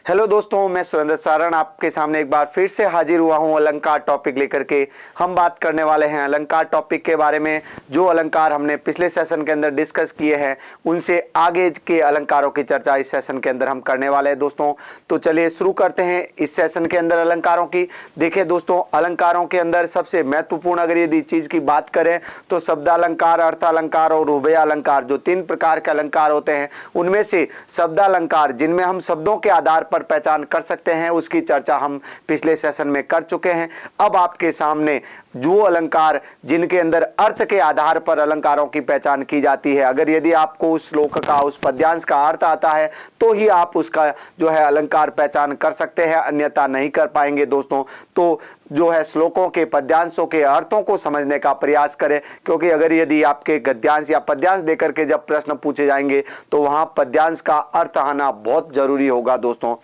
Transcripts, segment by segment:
Hello दोस्तों, मैं सुरेंद्र सारण आपके सामने एक बार फिर से हाजिर हुआ हूं अलंकार टॉपिक लेकर के। हम बात करने वाले हैं अलंकार टॉपिक के बारे में। जो अलंकार हमने पिछले सेशन के अंदर डिस्कस किए हैं उनसे आगे के अलंकारों की चर्चा इस सेशन के अंदर हम करने वाले हैं दोस्तों। तो चलिए शुरू करते हैं इस सेशन के अंदर अलंकारों की। देखिए दोस्तों, अलंकारों के अंदर सबसे महत्वपूर्ण अगर यदि चीज की बात करें तो शब्दालंकार, अर्थालंकार और उभयालंकार, जो तीन प्रकार के अलंकार होते हैं उनमें से शब्दालंकार जिनमें हम शब्दों के आधार पर पहचान कर सकते हैं उसकी चर्चा हम पिछले सेशन में कर चुके हैं। अब आपके सामने जो अलंकार जिनके अंदर अर्थ के आधार पर अलंकारों की पहचान की जाती है, अगर यदि आपको उस श्लोक का, उस पद्यांश का अर्थ आता है तो ही आप उसका जो है अलंकार पहचान कर सकते हैं, अन्यथा नहीं कर पाएंगे दोस्तों। तो जो है श्लोकों के, पद्यांशों के अर्थों को समझने का प्रयास करें, क्योंकि अगर यदि आपके गद्यांश या पद्यांश देकर के जब प्रश्न पूछे जाएंगे तो वहां पद्यांश का अर्थ आना बहुत जरूरी होगा दोस्तों।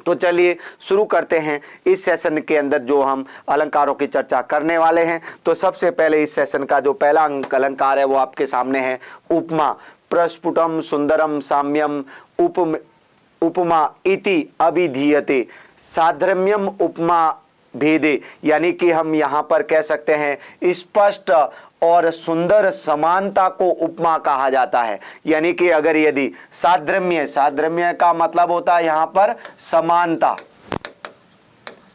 तो चलिए शुरू करते हैं इस सेशन के अंदर जो हम अलंकारों की चर्चा करने वाले हैं। तो सबसे पहले इस सेशन का जो पहला अलंकार है वो आपके सामने है उपमा। प्रस्फुटम सुंदरम साम्यम उपमा इति अभिधीयते साधर्म्यम उपमा भेदे। यानी कि हम यहाँ पर कह सकते हैं स्पष्ट और सुंदर समानता को उपमा कहा जाता है। यानी कि अगर यदि साधर्म्य, साधर्म्य का मतलब होता है यहाँ पर समानता,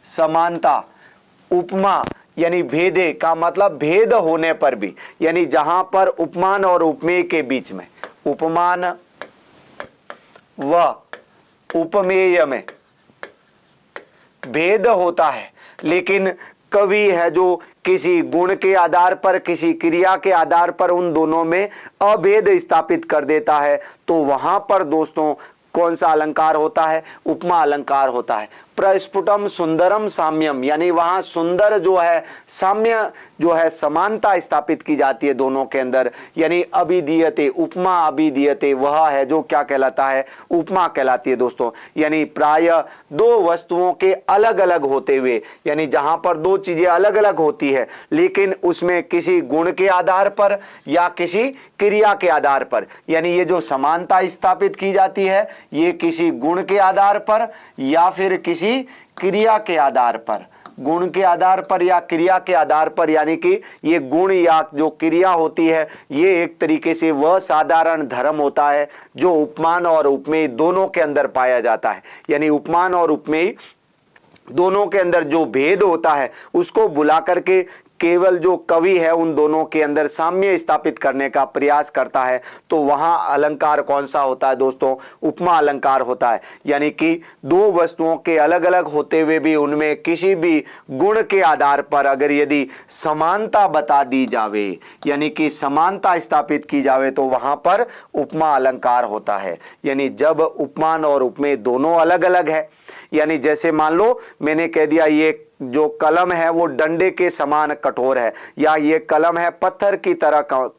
समानता। उपमा यानी भेदे का मतलब भेद होने पर भी, यानी जहां पर उपमान और उपमेय के बीच में, उपमान व उपमेय में भेद होता है, लेकिन कवि है जो किसी गुण के आधार पर, किसी क्रिया के आधार पर उन दोनों में अभेद स्थापित कर देता है, तो वहां पर दोस्तों कौन सा अलंकार होता है? उपमा अलंकार होता है। प्रस्फुटम सुंदरम साम्यम, यानी वहां सुंदर जो है, साम्य जो है, समानता स्थापित की जाती है दोनों के अंदर। यानी अभिधीयते, उपमा अभिधीयते, वह है जो क्या कहलाता है? उपमा कहलाती है दोस्तों। यानी प्राय दो वस्तुओं के अलग अलग होते हुए, यानी जहां पर दो चीजें अलग अलग होती है लेकिन उसमें किसी गुण के आधार पर या किसी क्रिया के आधार पर, यानी ये जो समानता स्थापित की जाती है ये किसी गुण के आधार पर या फिर किसी क्रिया के आधार पर, गुण के आधार पर या क्रिया के आधार पर। यानी कि ये गुण या जो क्रिया होती है ये एक तरीके से वह साधारण धर्म होता है जो उपमान और उपमेय दोनों के अंदर पाया जाता है। यानी उपमान और उपमेय दोनों के अंदर जो भेद होता है उसको बुला करके केवल जो कवि है उन दोनों के अंदर साम्य स्थापित करने का प्रयास करता है। तो वहां अलंकार कौन सा होता है दोस्तों? उपमा अलंकार होता है। यानी कि दो वस्तुओं के अलग अलग होते हुए भी उनमें किसी भी गुण के आधार पर अगर यदि समानता बता दी जावे, यानी कि समानता स्थापित की जावे, तो वहां पर उपमा अलंकार होता है। यानी जब उपमान और उपमेय दोनों अलग अलग है, यानी जैसे मान लो मैंने कह दिया ये जो कलम है वो डंडे के समान कठोर है, या ये कलम है पत्थर की तरह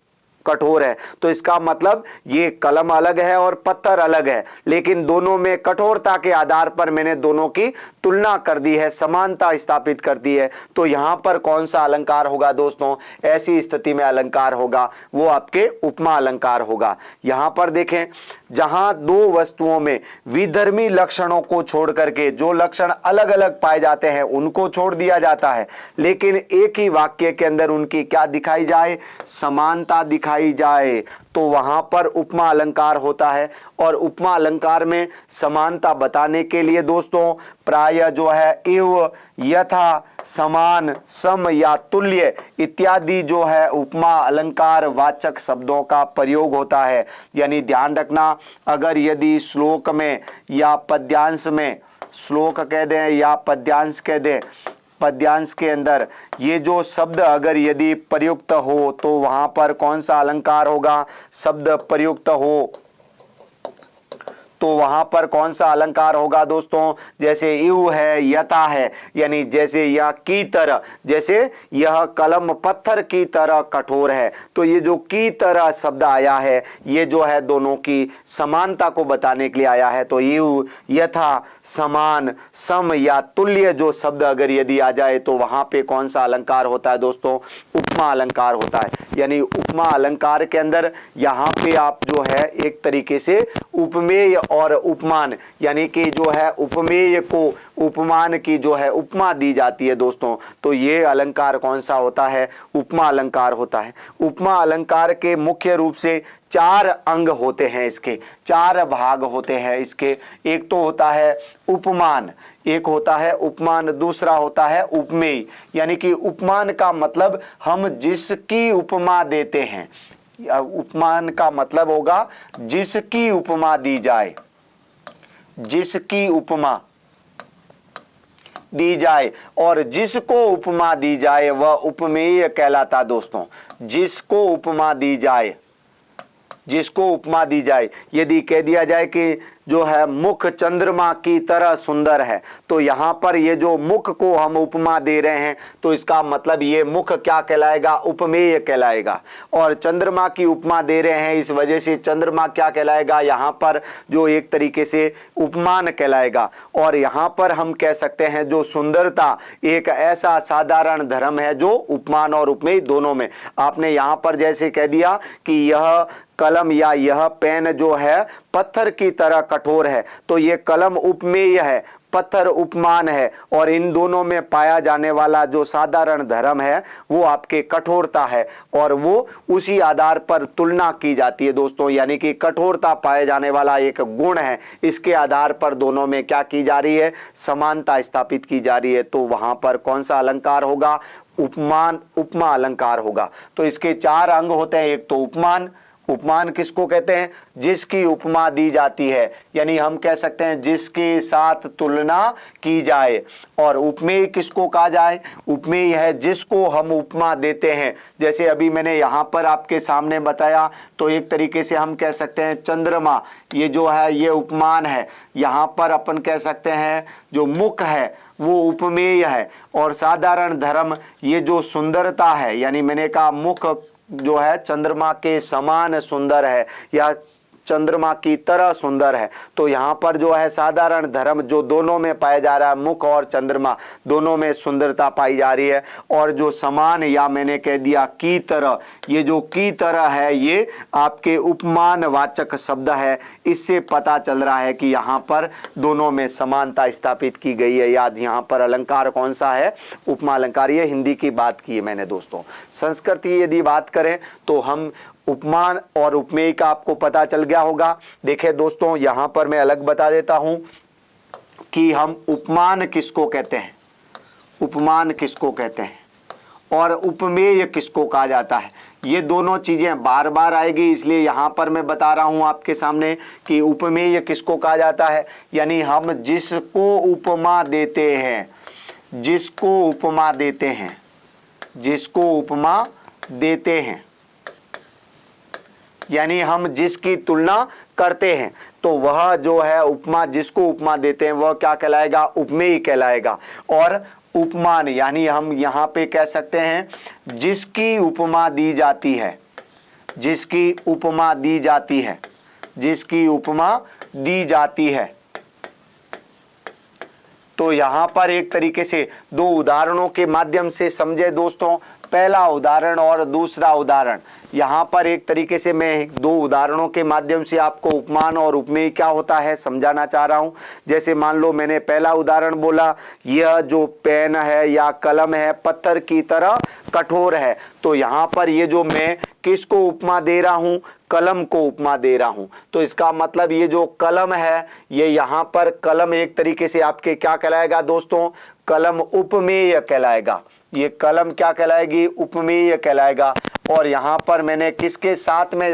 कठोर है, तो इसका मतलब ये कलम अलग है और पत्थर अलग है, लेकिन दोनों में कठोरता के आधार पर मैंने दोनों की तुलना कर दी है, समानता स्थापित कर दी है। तो यहां पर कौन सा अलंकार होगा दोस्तों? ऐसी स्थिति में अलंकार होगा वो आपके उपमा अलंकार होगा। यहां पर देखें, जहां दो वस्तुओं में विधर्मी लक्षणों को छोड़ करके जो लक्षण अलग अलग पाए जाते हैं उनको छोड़ दिया जाता है, लेकिन एक ही वाक्य के अंदर उनकी क्या दिखाई जाए? समानता दिखाई जाए, तो वहां पर उपमा अलंकार होता है। और उपमा अलंकार में समानता बताने के लिए दोस्तों प्राय जो है इव, यथा, समान, सम या तुल्य इत्यादि जो है उपमा अलंकार वाचक शब्दों का प्रयोग होता है। यानी ध्यान रखना, अगर यदि श्लोक में या पद्यांश में, श्लोक कह दें या पद्यांश कह दें, पद्यांश के अंदर ये जो शब्द अगर यदि प्रयुक्त हो तो वहां पर कौन सा अलंकार होगा? शब्द प्रयुक्त हो तो वहां पर कौन सा अलंकार होगा दोस्तों? जैसे इव है, यथा है, यानी जैसे यह की तरह, जैसे यह कलम पत्थर की तरह कठोर है, तो ये जो की तरह शब्द आया है ये जो है दोनों की समानता को बताने के लिए आया है। तो इव, यथा, समान, सम या तुल्य जो शब्द अगर यदि आ जाए तो वहां पे कौन सा अलंकार होता है दोस्तों? उपमा अलंकार होता है। यानी उपमा अलंकार के अंदर यहाँ पे आप जो है एक तरीके से उपमेय और उपमान यानी कि जो है उपमेय को उपमान की जो है उपमा दी जाती है दोस्तों, तो ये अलंकार कौन सा होता है? उपमा अलंकार होता है। उपमा अलंकार के मुख्य रूप से 4 अंग होते हैं, इसके 4 भाग होते हैं इसके। एक तो होता है उपमान, एक होता है उपमान, दूसरा होता है उपमेय। यानी कि उपमान का मतलब हम जिसकी उपमा देते हैं, उपमान का मतलब होगा जिसकी उपमा दी जाए, जिसकी उपमा दी जाए, और जिसको उपमा दी जाए वह उपमेय कहलाता दोस्तों। जिसको उपमा दी जाए, जिसको उपमा दी जाए, यदि कह दिया जाए कि जो है मुख चंद्रमा की तरह सुंदर है, तो यहाँ पर ये जो मुख को हम उपमा दे रहे हैं, तो इसका मतलब ये मुख क्या कहलाएगा? उपमेय कहलाएगा। और चंद्रमा की उपमा दे रहे हैं, इस वजह से चंद्रमा क्या कहलाएगा? यहाँ पर जो एक तरीके से उपमान कहलाएगा। और यहाँ पर हम कह सकते हैं जो सुंदरता एक ऐसा साधारण धर्म है जो उपमान और उपमेय दोनों में। आपने यहाँ पर जैसे कह दिया कि यह कलम या यह पेन जो है पत्थर की तरह कठोर है, तो ये कलम उपमेय है, पत्थर उपमान है, और इन दोनों में पाया जाने वाला जो साधारण धर्म है वो आपके कठोरता है, और वो उसी आधार पर तुलना की जाती है दोस्तों। यानी कि कठोरता पाए जाने वाला एक गुण है, इसके आधार पर दोनों में क्या की जा रही है? समानता स्थापित की जा रही है। तो वहां पर कौन सा अलंकार होगा? उपमान, उपमा अलंकार होगा। तो इसके 4 अंग होते हैं। एक तो उपमान, उपमान किसको कहते हैं? जिसकी उपमा दी जाती है, यानी हम कह सकते हैं जिसके साथ तुलना की जाए। और उपमेय किसको कहा जाए? उपमेय है जिसको हम उपमा देते हैं। जैसे अभी मैंने यहाँ पर आपके सामने बताया, तो एक तरीके से हम कह सकते हैं चंद्रमा, ये जो है ये उपमान है। यहाँ पर अपन कह सकते हैं जो मुख है वो उपमेय है, और साधारण धर्म ये जो सुंदरता है, यानी मैंने कहा मुख जो है चंद्रमा के समान सुंदर है या चंद्रमा की तरह सुंदर है, तो यहाँ पर जो है साधारण धर्म जो दोनों में पाया जा रहा है, मुख और चंद्रमा दोनों में सुंदरता पाई जा रही है। और जो समान या मैंने कह दिया की तरह, ये जो की तरह है ये आपके उपमान वाचक शब्द है। इससे पता चल रहा है कि यहाँ पर दोनों में समानता स्थापित की गई है। याद यहाँ पर अलंकार कौन सा है? उपमा अलंकार। ये हिंदी की बात की है मैंने दोस्तों। संस्कृत की यदि बात करें तो हम उपमान और उपमेय का आपको पता चल गया होगा। देखिए दोस्तों, यहां पर मैं अलग बता देता हूं कि हम उपमान किसको कहते हैं, उपमान किसको कहते हैं और उपमेय किसको कहा जाता है। ये दोनों चीजें बार बार आएगी, इसलिए यहां पर मैं बता रहा हूं आपके सामने कि उपमेय किसको कहा जाता है, यानी हम जिसको उपमा देते हैं, जिसको उपमा देते हैं, जिसको उपमा देते हैं, यानी हम जिसकी तुलना करते हैं, तो वह जो है उपमा, जिसको उपमा देते हैं वह क्या कहलाएगा? उपमेय कहलाएगा। और उपमान यानी हम यहाँ पे कह सकते हैं जिसकी उपमा दी जाती है, जिसकी उपमा दी जाती है, जिसकी उपमा दी जाती है। तो यहाँ पर एक तरीके से 2 उदाहरणों के माध्यम से समझे दोस्तों। पहला उदाहरण और दूसरा उदाहरण, यहाँ पर एक तरीके से मैं 2 उदाहरणों के माध्यम से आपको उपमान और उपमेय क्या होता है समझाना चाह रहा हूँ। जैसे मान लो मैंने पहला उदाहरण बोला, यह जो पेन है या कलम है पत्थर की तरह कठोर है, तो यहाँ पर ये जो मैं किसको उपमा दे रहा हूँ? कलम को उपमा दे रहा हूँ। तो इसका मतलब ये जो कलम है, ये यहाँ पर कलम एक तरीके से आपके क्या कहलाएगा दोस्तों? कलम उपमेय कहलाएगा। ये कलम क्या कहलाएगी? उपमेय कहलाएगा। और यहाँ पर मैंने किसके साथ में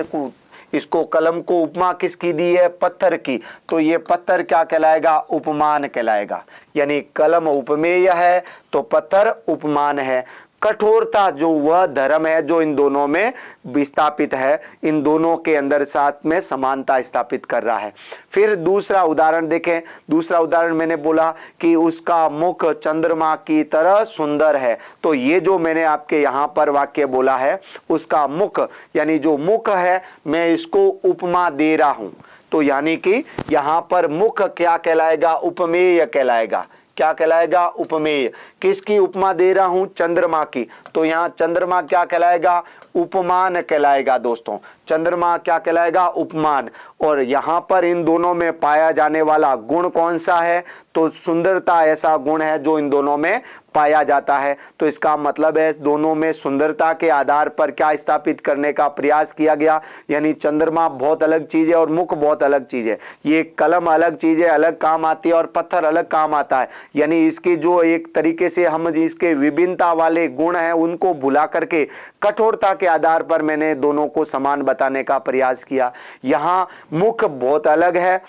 इसको कलम को उपमा किसकी दी है? पत्थर की। तो ये पत्थर क्या कहलाएगा? उपमान कहलाएगा। यानी कलम उपमेय है तो पत्थर उपमान है। कठोरता जो वह धर्म है जो इन दोनों में विस्थापित है, इन दोनों के अंदर साथ में समानता स्थापित कर रहा है। फिर दूसरा उदाहरण देखें। दूसरा उदाहरण मैंने बोला कि उसका मुख चंद्रमा की तरह सुंदर है। तो ये जो मैंने आपके यहाँ पर वाक्य बोला है, उसका मुख यानी जो मुख है मैं इसको उपमा दे रहा हूं, तो यानी कि यहाँ पर मुख क्या कहलाएगा? उपमेय कहलाएगा। क्या कहलाएगा? उपमेय। किसकी उपमा दे रहा हूं? चंद्रमा की। तो यहाँ चंद्रमा क्या कहलाएगा? उपमान कहलाएगा दोस्तों। चंद्रमा क्या कहलाएगा, उपमान। और यहाँ पर इन दोनों में पाया जाने वाला गुण कौन सा है, तो सुंदरता ऐसा गुण है जो इन दोनों में पाया जाता है। तो इसका मतलब है दोनों में सुंदरता के आधार पर क्या स्थापित करने का प्रयास किया गया, यानी चंद्रमा बहुत अलग चीज है और मुख बहुत अलग चीज है। ये कलम अलग चीज है, अलग काम आती है, और पत्थर अलग काम आता है। यानी इसकी जो एक तरीके से हम इसके विभिन्नता वाले गुण हैं उनको भुला करके कठोरता के आधार पर मैंने दोनों को समान बताने का प्रयास किया। यहाँ मुख बहुत अलग है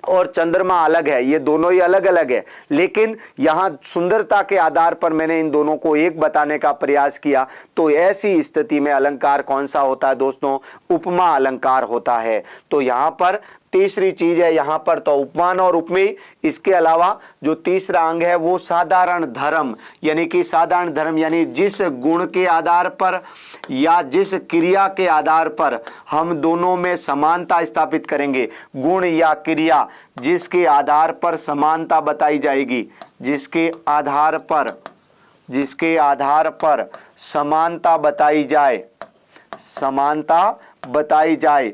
और चंद्रमा अलग है, ये दोनों ही अलग अलग है, लेकिन यहाँ सुंदरता के आधार पर मैंने इन दोनों को एक बताने का प्रयास किया। तो ऐसी स्थिति में अलंकार कौन सा होता है दोस्तों, उपमा अलंकार होता है। तो यहाँ पर तीसरी चीज है यहाँ पर तो उपमान और उपमेय। इसके अलावा जो तीसरा अंग है वो साधारण धर्म, यानी कि साधारण धर्म यानी जिस गुण के आधार पर या जिस क्रिया के आधार पर हम दोनों में समानता स्थापित करेंगे, गुण या क्रिया जिसके आधार पर समानता बताई जाएगी, जिसके आधार पर समानता बताई जाए, समानता बताई जाए,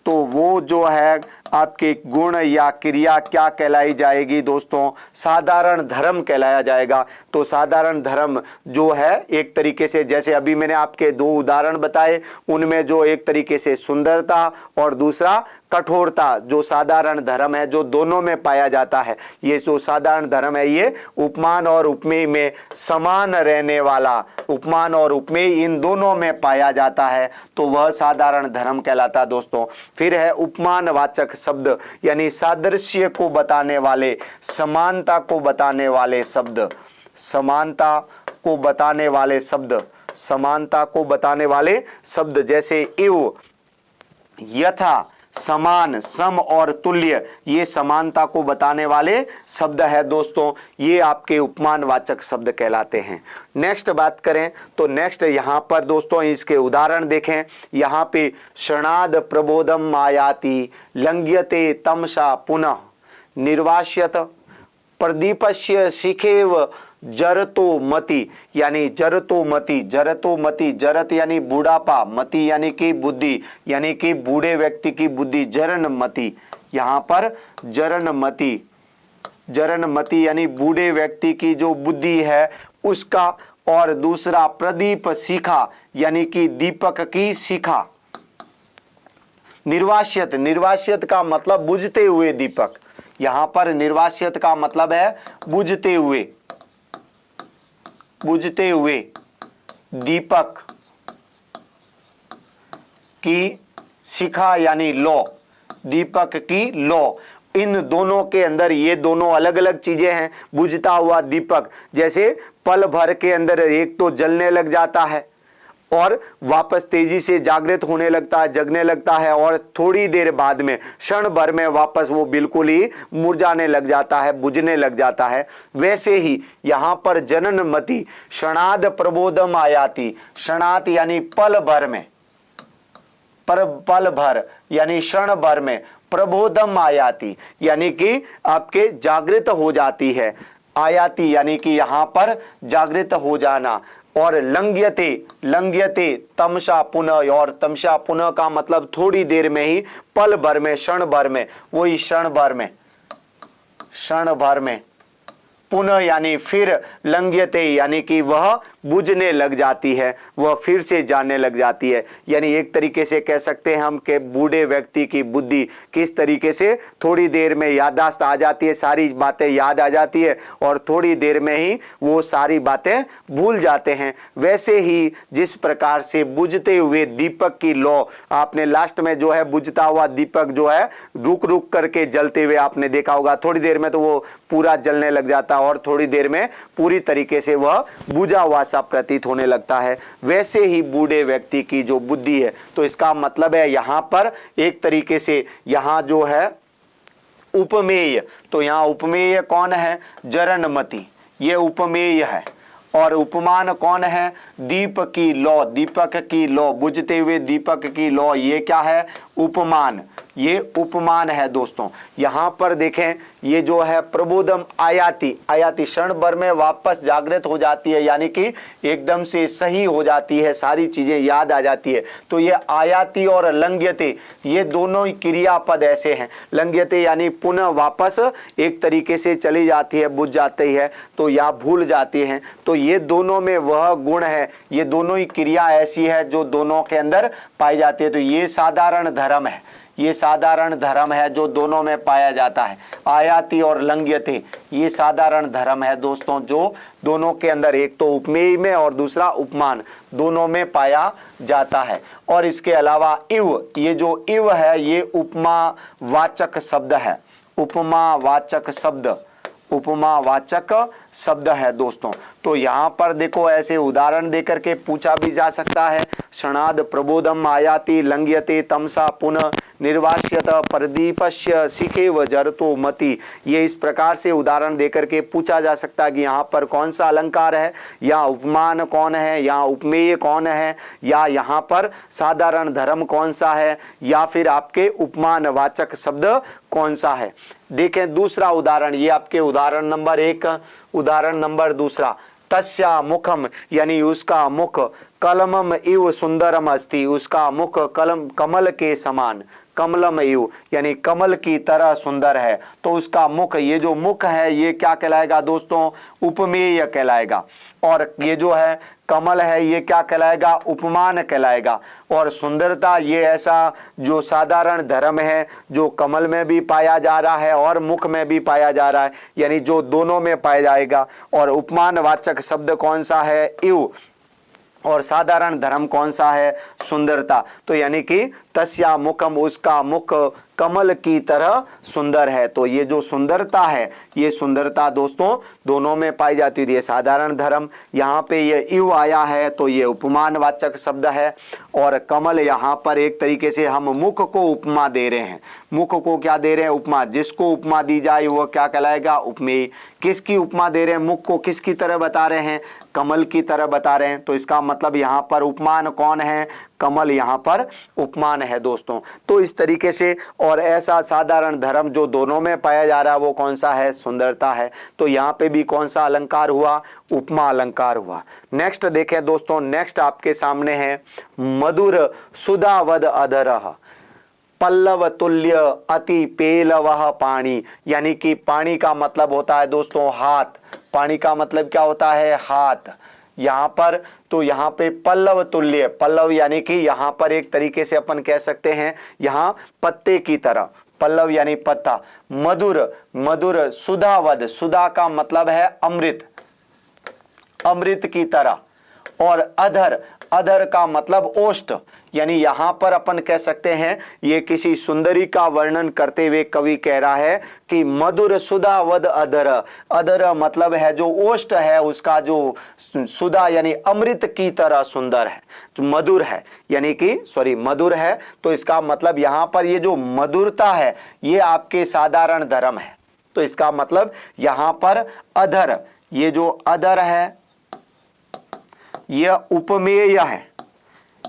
तो वो जो है आपके गुण या क्रिया क्या कहलाई जाएगी दोस्तों, साधारण धर्म कहलाया जाएगा। तो साधारण धर्म जो है एक तरीके से, जैसे अभी मैंने आपके दो उदाहरण बताए, उनमें जो एक तरीके से सुंदरता और दूसरा कठोरता, जो साधारण धर्म है जो दोनों में पाया जाता है, ये जो साधारण धर्म है ये उपमान और उपमेय में समान रहने वाला, उपमान और उपमेय इन दोनों में पाया जाता है, तो वह साधारण धर्म कहलाता है दोस्तों। फिर है उपमानवाचक शब्द, यानी सादृश्य को बताने वाले, समानता को बताने वाले शब्द, समानता को बताने वाले शब्द, समानता को बताने वाले शब्द, जैसे इव, यथा, समान, सम और तुल्य, ये समानता को बताने वाले शब्द है दोस्तों, ये आपके उपमानवाचक शब्द कहलाते हैं। नेक्स्ट बात करें तो नेक्स्ट यहाँ पर दोस्तों इसके उदाहरण देखें। यहाँ पे शरणाद प्रबोधम आयाति, लंघ्यते तमसा पुनः, निर्वास्यत प्रदीपस्य शिखेव जरतो मति, यानी जरतो मति, जरतो मति, जरत यानी बूढ़ापा, मति यानी कि बुद्धि, यानी कि बूढ़े व्यक्ति की बुद्धि, जरन मति, यहाँ पर जरन मति, जरन मति यानी बूढ़े व्यक्ति की जो बुद्धि है उसका, और दूसरा प्रदीप शिखा यानी कि दीपक की शिखा, निर्वास्यत, निर्वास्यत का मतलब बुझते हुए दीपक, यहाँ पर निर्वास्यत का मतलब है बुझते हुए, बुझते हुए दीपक की शिखा यानी लौ, दीपक की लौ। इन दोनों के अंदर ये दोनों अलग अलग चीजें हैं। बुझता हुआ दीपक जैसे पल भर के अंदर एक तो जलने लग जाता है और वापस तेजी से जागृत होने लगता है, जगने लगता है, और थोड़ी देर बाद में क्षण भर में वापस वो बिल्कुल ही मुरझाने लग जाता है, बुझने लग जाता है। वैसे ही यहाँ पर जननमति क्षणाद प्रबोधम आयाति, क्षणात यानी पल भर में, पल भर यानी क्षण भर में, प्रबोधम आयाति यानी कि आपके जागृत हो जाती है, आयाति यानी कि यहाँ पर जागृत हो जाना, और लंघ्यते, लंघ्यते तमसा पुनः, और तमसा पुनः का मतलब थोड़ी देर में ही, पल भर में, क्षण भर में, वही क्षण भर में, क्षण भर में, पुनः यानी फिर, लंघ्यते यानी कि वह बुझने लग जाती है, वह फिर से जानने लग जाती है। यानी एक तरीके से कह सकते हैं हम कि बूढ़े व्यक्ति की बुद्धि किस तरीके से थोड़ी देर में याददाश्त आ जाती है, सारी बातें याद आ जाती है और थोड़ी देर में ही वो सारी बातें भूल जाते हैं। वैसे ही जिस प्रकार से बुझते हुए दीपक की लौ, आपने लास्ट में जो है बुझता हुआ दीपक जो है रुक रुक करके जलते हुए आपने देखा होगा, थोड़ी देर में तो वो पूरा जलने लग जाता है और थोड़ी देर में पूरी तरीके से वह बुझा हुआ सा प्रतीत होने लगता है। वैसे ही बूढ़े व्यक्ति की जो बुद्धि है, तो इसका मतलब है यहाँ पर एक तरीके से यहाँ जो है उपमेय, तो यहाँ उपमेय कौन है, जरनमति, ये उपमेय है। और उपमान कौन है, दीप की लौ, दीपक की लौ, बुझते हुए दीपक की लौ, ये क्या है, उपमान, ये उपमान है दोस्तों। यहाँ पर देखें ये जो है प्रबोधम आयाति, आयाति क्षण भर में वापस जागृत हो जाती है, यानी कि एकदम से सही हो जाती है, सारी चीजें याद आ जाती है। तो ये आयाति और लंघ्यते ये दोनों ही क्रियापद ऐसे हैं। लंघ्यते यानी पुनः वापस एक तरीके से चली जाती है, बुझ जाती है, तो या भूल जाती है। तो ये दोनों में वह गुण है, ये दोनों ही क्रिया ऐसी है जो दोनों के अंदर पाई जाती है। तो ये साधारण धर्म है, ये साधारण धर्म है जो दोनों में पाया जाता है। आयाति और लंघ्यते ये साधारण धर्म है दोस्तों, जो दोनों के अंदर एक तो उपमेय में और दूसरा उपमान दोनों में पाया जाता है। और इसके अलावा इव, ये जो इव है ये उपमावाचक शब्द है, उपमावाचक शब्द, उपमावाचक शब्द है दोस्तों। तो यहाँ पर देखो ऐसे उदाहरण देकर के पूछा भी जा सकता है। क्षणाद प्रबोधम आयाति लंघ्यते तमसा पुनः निर्वास्यत प्रदीपस्य शिखेव जरतो मति। ये इस प्रकार से उदाहरण देकर के पूछा जा सकता है कि यहाँ पर कौन सा अलंकार है, या उपमान कौन है, या उपमेय कौन है, या यहाँ पर साधारण धर्म कौन सा है, या फिर आपके उपमानवाचक शब्द कौन सा है। देखें दूसरा उदाहरण, ये आपके उदाहरण नंबर 1, उदाहरण नंबर दूसरा। तस्या मुखम यानी उसका मुख कलमम इव सुंदरम अस्ति, उसका मुख कमल के समान, कमलम इव यानी कमल की तरह सुंदर है। तो उसका मुख, ये जो मुख है ये क्या कहलाएगा दोस्तों, उपमेय कहलाएगा। और ये जो है कमल है ये क्या कहलाएगा, उपमान कहलाएगा। और सुंदरता ये ऐसा जो साधारण धर्म है जो कमल में भी पाया जा रहा है और मुख में भी पाया जा रहा है, यानी जो दोनों में पाया जाएगा। और उपमानवाचक शब्द कौन सा है, इव, और साधारण धर्म कौन सा है, सुंदरता। तो यानी कि तस्या मुखम, उसका मुख कमल की तरह सुंदर है। तो ये जो सुंदरता है ये सुंदरता दोस्तों दोनों में पाई जाती है। ये साधारण धर्म, यहाँ पे ये इव आया है तो ये उपमानवाचक शब्द है। और कमल यहाँ पर एक तरीके से हम मुख को उपमा दे रहे हैं, मुख को क्या दे रहे हैं, उपमा। जिसको उपमा दी जाए वो क्या कहलाएगा, उपमेय। किसकी उपमा दे रहे हैं, मुख को किसकी तरह बता रहे हैं, कमल की तरह बता रहे हैं। तो इसका मतलब यहाँ पर उपमान कौन है, कमल यहाँ पर उपमान है दोस्तों। तो इस तरीके से, और ऐसा साधारण धर्म जो दोनों में पाया जा रहा है वो कौन सा है, सुंदरता है। तो यहाँ पे भी कौन सा अलंकार हुआ, उपमा अलंकार हुआ। नेक्स्ट देखें दोस्तों, नेक्स्ट आपके सामने है मधुर सुधावद अधरः पल्लव तुल्य अति पेलवः पानी। यानी कि पानी का मतलब होता है दोस्तों हाथ, पानी का मतलब क्या होता है, हाथ। यहाँ पर तो यहाँ पे पल्लव तुल्य, पल्लव यानी कि यहाँ पर एक तरीके से अपन कह सकते हैं यहाँ पत्ते की तरह, पल्लव यानी पत्ता। मधुर, मधुर सुधावद, सुधा का मतलब है अमृत, अमृत की तरह। और अधर, अधर का मतलब ओष्ठ, यानी यहाँ पर अपन कह सकते हैं ये किसी सुंदरी का वर्णन करते हुए कवि कह रहा है कि मधुर सुधा वद अधर। अधर मतलब है जो ओष्ठ है उसका जो सुधा यानी अमृत की तरह सुंदर है, तो मधुर है, यानी कि सॉरी मधुर है। तो इसका मतलब यहाँ पर ये जो मधुरता है ये आपके साधारण धर्म है। तो इसका मतलब यहाँ पर अधर, ये जो अधर है यह उपमेय है,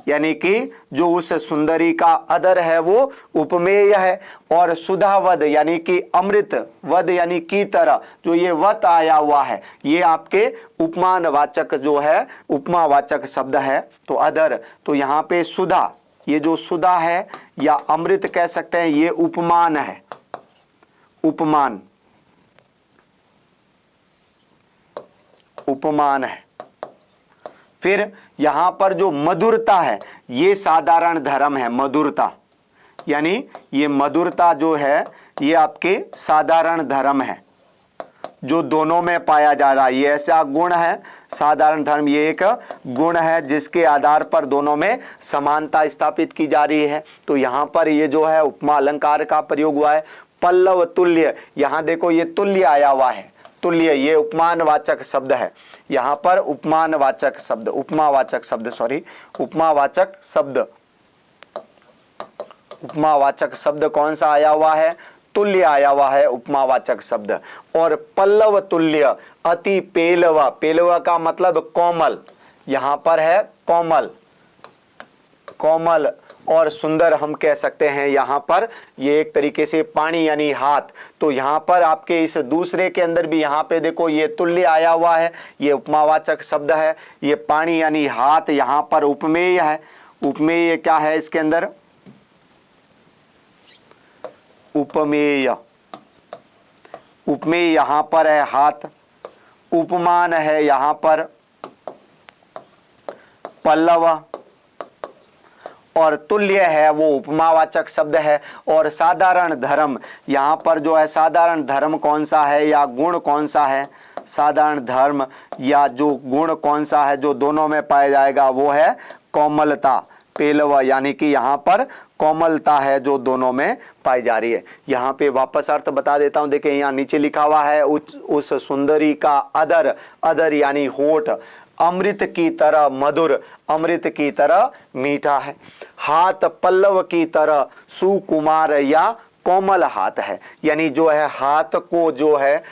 यानी कि जो उस सुंदरी का अधर है वो उपमेय है। और सुधावद यानी कि अमृत, वद यानी की तरह, जो ये वत आया हुआ है ये आपके उपमानवाचक जो है, उपमावाचक शब्द है। तो अधर, तो यहाँ पे सुधा, ये जो सुधा है या अमृत कह सकते हैं, ये उपमान है, उपमान, उपमान है। फिर यहां पर जो मधुरता है ये साधारण धर्म है, मधुरता, यानी ये मधुरता जो है ये आपके साधारण धर्म है जो दोनों में पाया जा रहा है। ये ऐसा गुण है, साधारण धर्म ये एक गुण है जिसके आधार पर दोनों में समानता स्थापित की जा रही है। तो यहां पर ये जो है उपमा अलंकार का प्रयोग हुआ है। पल्लव तुल्य, यहां देखो ये तुल्य आया हुआ है, तुल्य ये उपमानवाचक शब्द है। यहाँ पर उपमानवाचक शब्द, उपमावाचक शब्द सॉरी, उपमावाचक शब्द, उपमावाचक शब्द कौन सा आया हुआ है, तुल्य आया हुआ है, उपमावाचक शब्द। और पल्लव तुल्य अति पेलवा, पेलवा का मतलब कोमल, यहाँ पर है कोमल, कोमल। और सुंदर हम कह सकते हैं यहाँ पर ये एक तरीके से पानी यानी हाथ। तो यहाँ पर आपके इस दूसरे के अंदर भी यहाँ पे देखो ये तुल्य आया हुआ है, ये उपमावाचक शब्द है, ये पानी यानी हाथ यहाँ पर उपमेय है। उपमेय क्या है इसके अंदर? उपमेय। उपमेय यहाँ पर है हाथ, उपमान है यहाँ पर पल्लव, और तुल्य है वो उपमावाचक शब्द है। और साधारण धर्म यहाँ पर जो है, साधारण धर्म कौन सा है या गुण कौन सा है? साधारण धर्म या जो गुण कौन सा है जो दोनों में पाया जाएगा वो है कोमलता, पेलव, यानी कि यहाँ पर कोमलता है जो दोनों में पाई जा रही है। यहाँ पे वापस अर्थ बता देता हूँ, देखिए यहाँ नीचे लिखा हुआ है उस सुंदरी का अदर, अदर यानी होठ अमृत की तरह मधुर, अमृत की तरह मीठा है। हाथ पल्लव की तरह सुकुमार या कोमल हाथ है, यानी जो है हाथ को जो है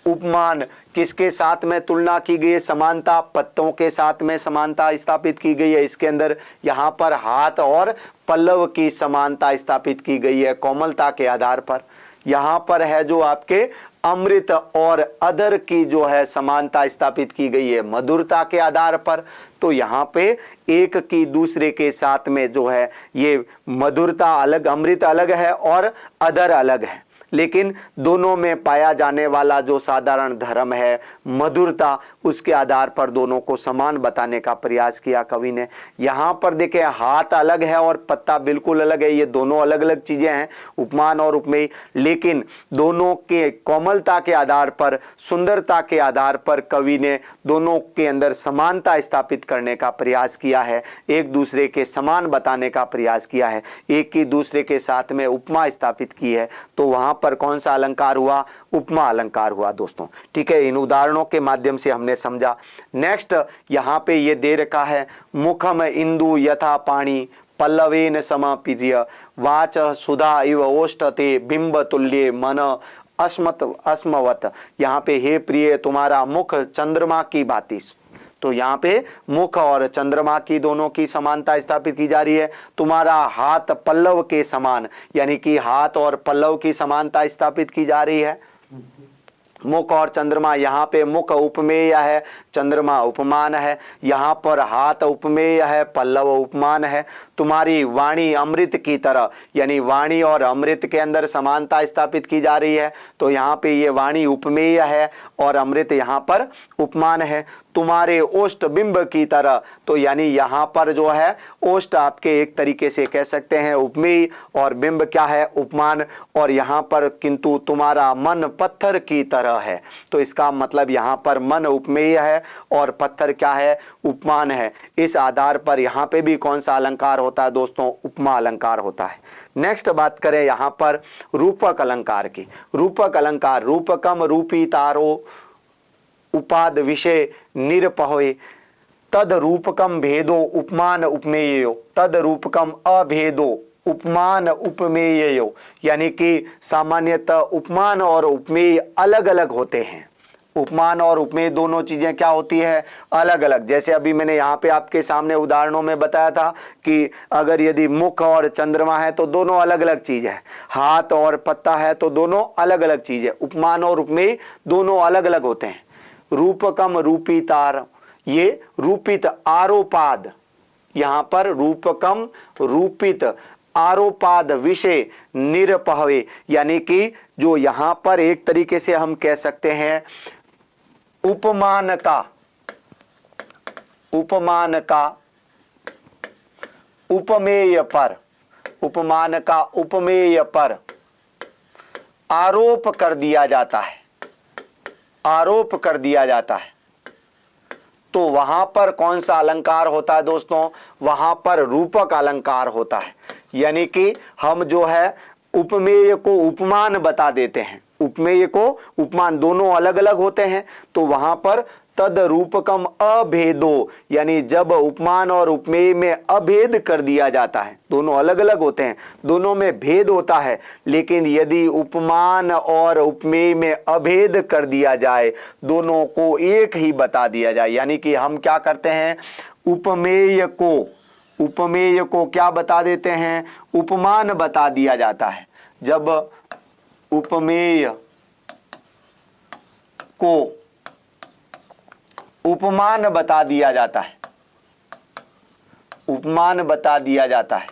उपमान किसके साथ में तुलना की गई है? समानता, पत्तों के साथ में समानता स्थापित की गई है इसके अंदर। यहाँ पर हाथ और पल्लव की समानता स्थापित की गई है कोमलता के आधार पर। यहाँ पर है जो आपके अमृत और अधर की जो है समानता स्थापित की गई है मधुरता के आधार पर। तो यहाँ पे एक की दूसरे के साथ में जो है ये मधुरता अलग, अमृत अलग है और अधर अलग है, लेकिन दोनों में पाया जाने वाला जो साधारण धर्म है मधुरता, उसके आधार पर दोनों को समान बताने का प्रयास किया कवि ने। यहाँ पर देखें हाथ अलग है और पत्ता बिल्कुल अलग है, ये दोनों अलग अलग चीजें हैं, उपमान और उपमेय, लेकिन दोनों के कोमलता के आधार पर, सुंदरता के आधार पर कवि ने दोनों के अंदर समानता स्थापित करने का प्रयास किया है, एक दूसरे के समान बताने का प्रयास किया है, एक की दूसरे के साथ में उपमा स्थापित की है। तो वहां पर कौन सा अलंकार हुआ? उपमा अलंकार हुआ दोस्तों। ठीक है, इन उदाहरणों के माध्यम से हमने समझा। नेक्स्ट यहाँ पे ये दे रखा है, मुखम इंदु यथा पाणी पल्लवेन समाप्य वाच सुधा इव ओष्ठते बिंब तुल्ये मन अस्मवत। यहाँ पे हे प्रिय तुम्हारा मुख चंद्रमा की भांति। तो यहाँ पे मुख और चंद्रमा की दोनों की समानता स्थापित की जा रही है। तुम्हारा हाथ पल्लव के समान, यानी कि हाथ और पल्लव की समानता स्थापित की जा रही है। मुख और चंद्रमा, यहाँ पे मुख उपमेय है, चंद्रमा उपमान है। यहाँ पर हाथ उपमेय है, पल्लव उपमान है। तुम्हारी वाणी अमृत की तरह, यानी वाणी और अमृत के अंदर समानता स्थापित की जा रही है। तो यहाँ पे ये वाणी उपमेय है और अमृत यहाँ पर उपमान है। तुम्हारे ओष्ठ बिंब की तरह, तो यानी यहाँ पर जो है ओष्ठ आपके एक तरीके से कह सकते हैं उपमेय और बिंब क्या है? उपमान। और यहाँ पर किंतु तुम्हारा मन पत्थर की तरह है, तो इसका मतलब यहाँ पर मन उपमेय है और पत्थर क्या है? उपमान है। इस आधार पर यहाँ पे भी कौन सा अलंकार होता है दोस्तों? उपमा अलंकार होता है। नेक्स्ट बात करें यहाँ पर रूपक अलंकार की। रूपक अलंकार, रूपकम रूपी तारो उपाद विषय निरपहोय तद रूपकम भेदो उपमान उपमेयो तद रूपकम अभेदो उपमान उपमेयो, यानी कि सामान्यतः उपमान और उपमेय अलग अलग होते हैं। उपमान और उपमेय दोनों चीजें क्या होती है? अलग अलग। जैसे अभी मैंने यहाँ पे आपके सामने उदाहरणों में बताया था कि अगर यदि मुख और चंद्रमा है तो दोनों अलग अलग चीज है, हाथ और पत्ता है तो दोनों अलग अलग चीज है। उपमान और उपमेय दोनों अलग अलग होते हैं। रूपकम रूपितार, ये रूपित आरोपाद, यहाँ पर रूपकम रूपित आरोपाद विषय निरपहवे, यानी कि जो यहाँ पर एक तरीके से हम कह सकते हैं उपमान का उपमेय पर, उपमान का उपमेय पर आरोप कर दिया जाता है, आरोप कर दिया जाता है। तो वहां पर कौन सा अलंकार होता है दोस्तों? वहां पर रूपक अलंकार होता है, यानी कि हम जो है उपमेय को उपमान बता देते हैं। उपमेय को उपमान दोनों अलग अलग होते हैं, तो वहां पर तद रूपकम अभेदो, यानी जब उपमान और उपमेय में अभेद कर दिया जाता है, दोनों अलग अलग होते हैं, दोनों में भेद होता है, लेकिन यदि उपमान और उपमेय में अभेद कर दिया जाए, दोनों को एक ही बता दिया जाए, यानी कि हम क्या करते हैं? उपमेय को उपमेय को क्या बता देते हैं, उपमान बता दिया जाता है। जब उपमेय को उपमान बता दिया जाता है, उपमान बता दिया जाता है,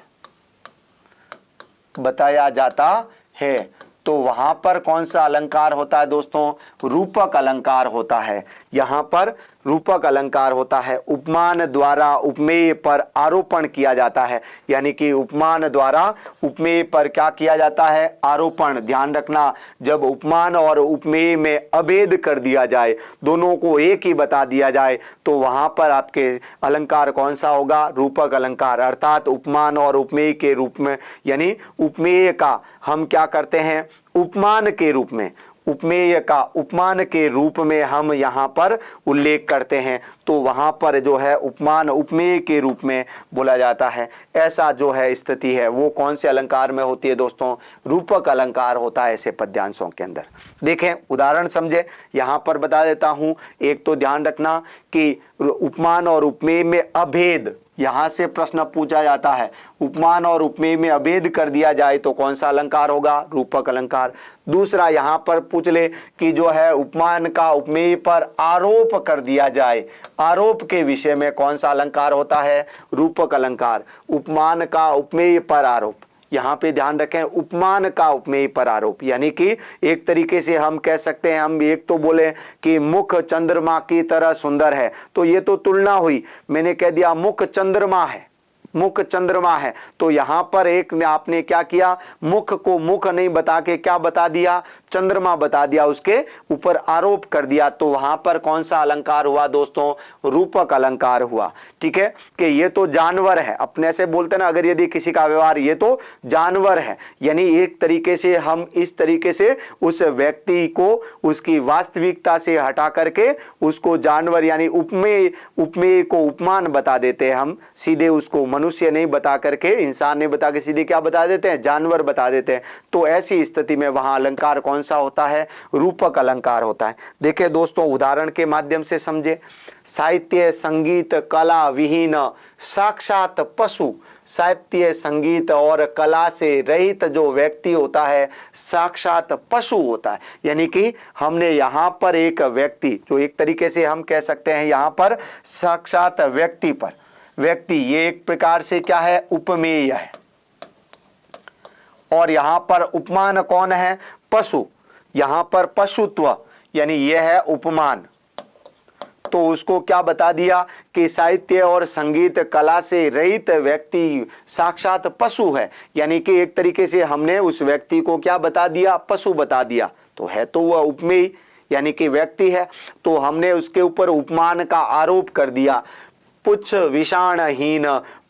बताया जाता है, तो वहां पर कौन सा अलंकार होता है दोस्तों, रूपक अलंकार होता है। यहां पर रूपक अलंकार होता है। उपमान द्वारा उपमेय पर आरोपण किया जाता है, यानी कि उपमान द्वारा उपमेय पर क्या किया जाता है, आरोपण। ध्यान रखना, जब उपमान और उपमेय में अभेद कर दिया जाए, दोनों को एक ही बता दिया जाए, तो वहां पर आपके अलंकार कौन सा होगा, रूपक अलंकार। अर्थात उपमान और उपमेय के रूप में, यानी उपमेय का हम क्या करते हैं, उपमान के रूप में, उपमेय का उपमान के रूप में हम यहाँ पर उल्लेख करते हैं, तो वहाँ पर जो है उपमान उपमेय के रूप में बोला जाता है। ऐसा जो है स्थिति है वो कौन से अलंकार में होती है दोस्तों, रूपक अलंकार होता है ऐसे पद्यांशों के अंदर। देखें उदाहरण समझे, यहाँ पर बता देता हूँ। एक तो ध्यान रखना कि उपमान और उपमेय में अभेद, यहां से प्रश्न पूछा जाता है, उपमान और उपमेय में अभेद कर दिया जाए तो कौन सा अलंकार होगा, रूपक अलंकार। दूसरा यहां पर पूछ ले कि जो है उपमान का उपमेय पर आरोप कर दिया जाए, आरोप के विषय में कौन सा अलंकार होता है, रूपक अलंकार। उपमान का उपमेय पर आरोप, यहाँ पे ध्यान रखें, उपमान का उपमेय पर आरोप, यानी कि एक तरीके से हम कह सकते हैं, हम एक तो बोले कि मुख चंद्रमा की तरह सुंदर है, तो ये तो तुलना हुई, मैंने कह दिया मुख चंद्रमा है, मुख चंद्रमा है, तो यहां पर एक ने आपने क्या किया, मुख को मुख नहीं बता के क्या बता दिया, चंद्रमा बता दिया, उसके ऊपर आरोप कर दिया, तो वहां पर कौन सा अलंकार हुआ दोस्तों, रूपक अलंकार हुआ। ठीक है, कि ये तो जानवर है, अपने से बोलते ना, अगर यदि किसी का व्यवहार ये तो जानवर है, यानी एक तरीके से हम इस तरीके से उस व्यक्ति को उसकी वास्तविकता से हटा करके उसको जानवर यानी उपमेय को उपमान बता देते हैं, हम सीधे उसको मनुष्य नहीं बता करके, इंसान नहीं बता के सीधे क्या बता देते हैं, जानवर बता देते हैं। तो ऐसी स्थिति में वहां अलंकार कौन सा होता है, रूपक अलंकार होता है। देखिए दोस्तों उदाहरण के माध्यम से समझे, साहित्य संगीत कला विहीन साक्षात पशु, साहित्य संगीत और कला से रहित जो व्यक्ति होता है साक्षात पशु होता है। यानी कि हमने यहाँ पर एक व्यक्ति, जो एक तरीके से हम कह सकते हैं यहाँ पर साक्षात व्यक्ति पर, व्यक्ति ये एक प्रकार से क्या है, उपमेय है, और यहाँ पर उपमान कौन है, पशु, यहाँ पर पशुत्व यानी यह है उपमान। तो उसको क्या बता दिया कि साहित्य और संगीत कला से रहित व्यक्ति साक्षात पशु है, यानी कि एक तरीके से हमने उस व्यक्ति को क्या बता दिया, पशु बता दिया। तो है तो वह उपमेय यानी कि व्यक्ति है, तो हमने उसके ऊपर उपमान का आरोप कर दिया। पुच्छ विषाणहीन,